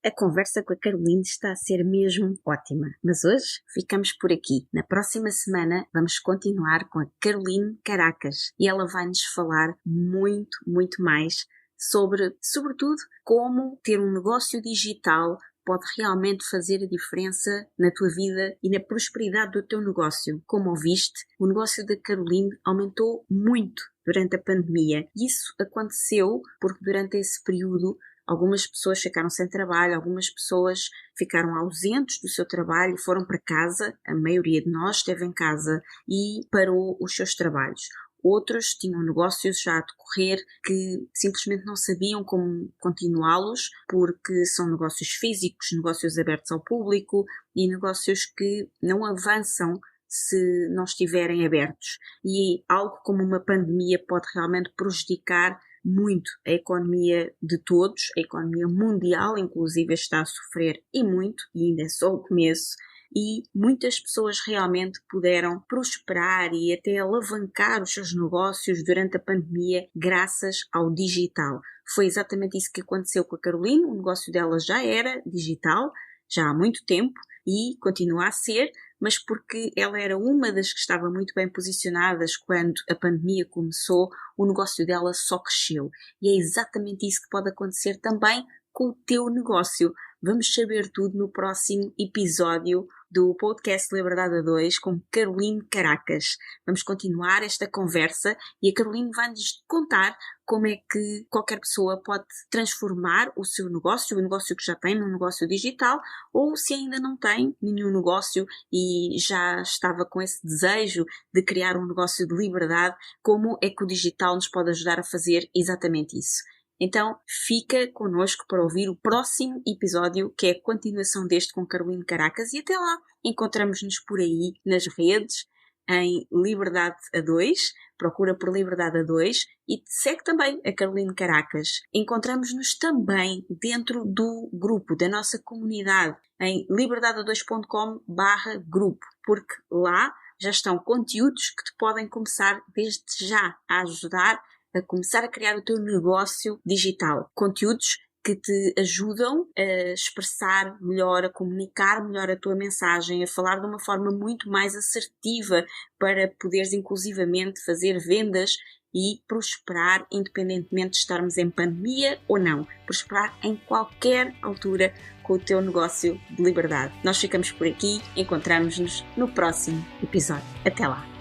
Speaker 6: A conversa com a Caroline está a ser mesmo ótima, mas hoje ficamos por aqui. Na próxima semana vamos continuar com a Caroline Caracas e ela vai nos falar muito, muito mais sobre, sobretudo, como ter um negócio digital pode realmente fazer a diferença na tua vida e na prosperidade do teu negócio. Como ouviste, o negócio da Caroline aumentou muito durante a pandemia. Isso aconteceu porque durante esse período algumas pessoas ficaram sem trabalho, algumas pessoas ficaram ausentes do seu trabalho, foram para casa, a maioria de nós esteve em casa e parou os seus trabalhos. Outros tinham negócios já a decorrer que simplesmente não sabiam como continuá-los porque são negócios físicos, negócios abertos ao público e negócios que não avançam se não estiverem abertos. E algo como uma pandemia pode realmente prejudicar muito a economia de todos, a economia mundial inclusive está a sofrer e muito, e ainda é só o começo. E muitas pessoas realmente puderam prosperar e até alavancar os seus negócios durante a pandemia graças ao digital. Foi exatamente isso que aconteceu com a Caroline. O negócio dela já era digital, já há muito tempo, e continua a ser, mas porque ela era uma das que estava muito bem posicionadas quando a pandemia começou, o negócio dela só cresceu. E é exatamente isso que pode acontecer também com o teu negócio. Vamos saber tudo no próximo episódio do podcast Liberdade a 2 com Caroline Caracas. Vamos continuar esta conversa e a Caroline vai-nos contar como é que qualquer pessoa pode transformar o seu negócio, o negócio que já tem, num negócio digital, ou se ainda não tem nenhum negócio e já estava com esse desejo de criar um negócio de liberdade, como é que o digital nos pode ajudar a fazer exatamente isso. Então, fica connosco para ouvir o próximo episódio, que é a continuação deste com Caroline Caracas, e até lá encontramos-nos por aí nas redes, em Liberdade a 2, procura por Liberdade a 2 e segue também a Caroline Caracas. Encontramos-nos também dentro do grupo, da nossa comunidade, em liberdade2.com/grupo, porque lá já estão conteúdos que te podem começar desde já a ajudar a começar a criar o teu negócio digital. Conteúdos que te ajudam a expressar melhor, a comunicar melhor a tua mensagem, a falar de uma forma muito mais assertiva para poderes inclusivamente fazer vendas e prosperar independentemente de estarmos em pandemia ou não. Prosperar em qualquer altura com o teu negócio de liberdade. Nós ficamos por aqui, encontramos-nos no próximo episódio. Até lá!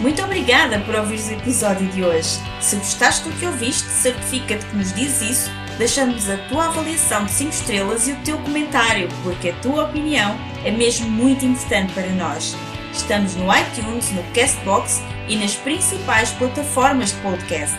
Speaker 2: Muito obrigada por ouvires o episódio de hoje. Se gostaste do que ouviste, certifica-te que nos dizes isso, deixando-nos a tua avaliação de 5 estrelas e o teu comentário, porque a tua opinião é mesmo muito importante para nós. Estamos no iTunes, no Castbox e nas principais plataformas de podcast.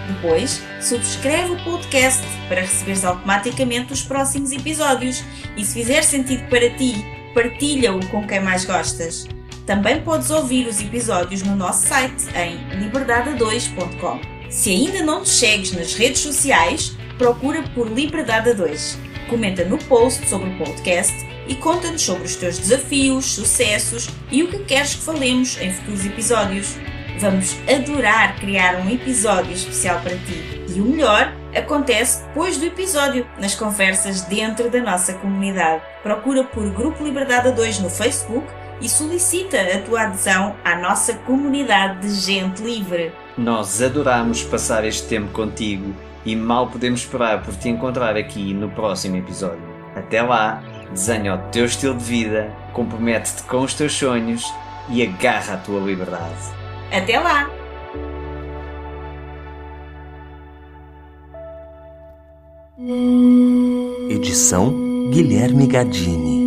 Speaker 2: Depois, subscreve o podcast para receberes automaticamente os próximos episódios e, se fizer sentido para ti, partilha-o com quem mais gostas. Também podes ouvir os episódios no nosso site em liberdade2.com. Se ainda não nos segues nas redes sociais, procura por Liberdade a 2. Comenta no post sobre o podcast e conta-nos sobre os teus desafios, sucessos e o que queres que falemos em futuros episódios. Vamos adorar criar um episódio especial para ti. E o melhor acontece depois do episódio, nas conversas dentro da nossa comunidade. Procura por Grupo Liberdade a 2 no Facebook e solicita a tua adesão à nossa comunidade de gente livre.
Speaker 1: Nós adoramos passar este tempo contigo e mal podemos esperar por te encontrar aqui no próximo episódio. Até lá, desenha o teu estilo de vida, compromete-te com os teus sonhos e agarra a tua liberdade.
Speaker 2: Até lá!
Speaker 7: Edição Guilherme Gadini.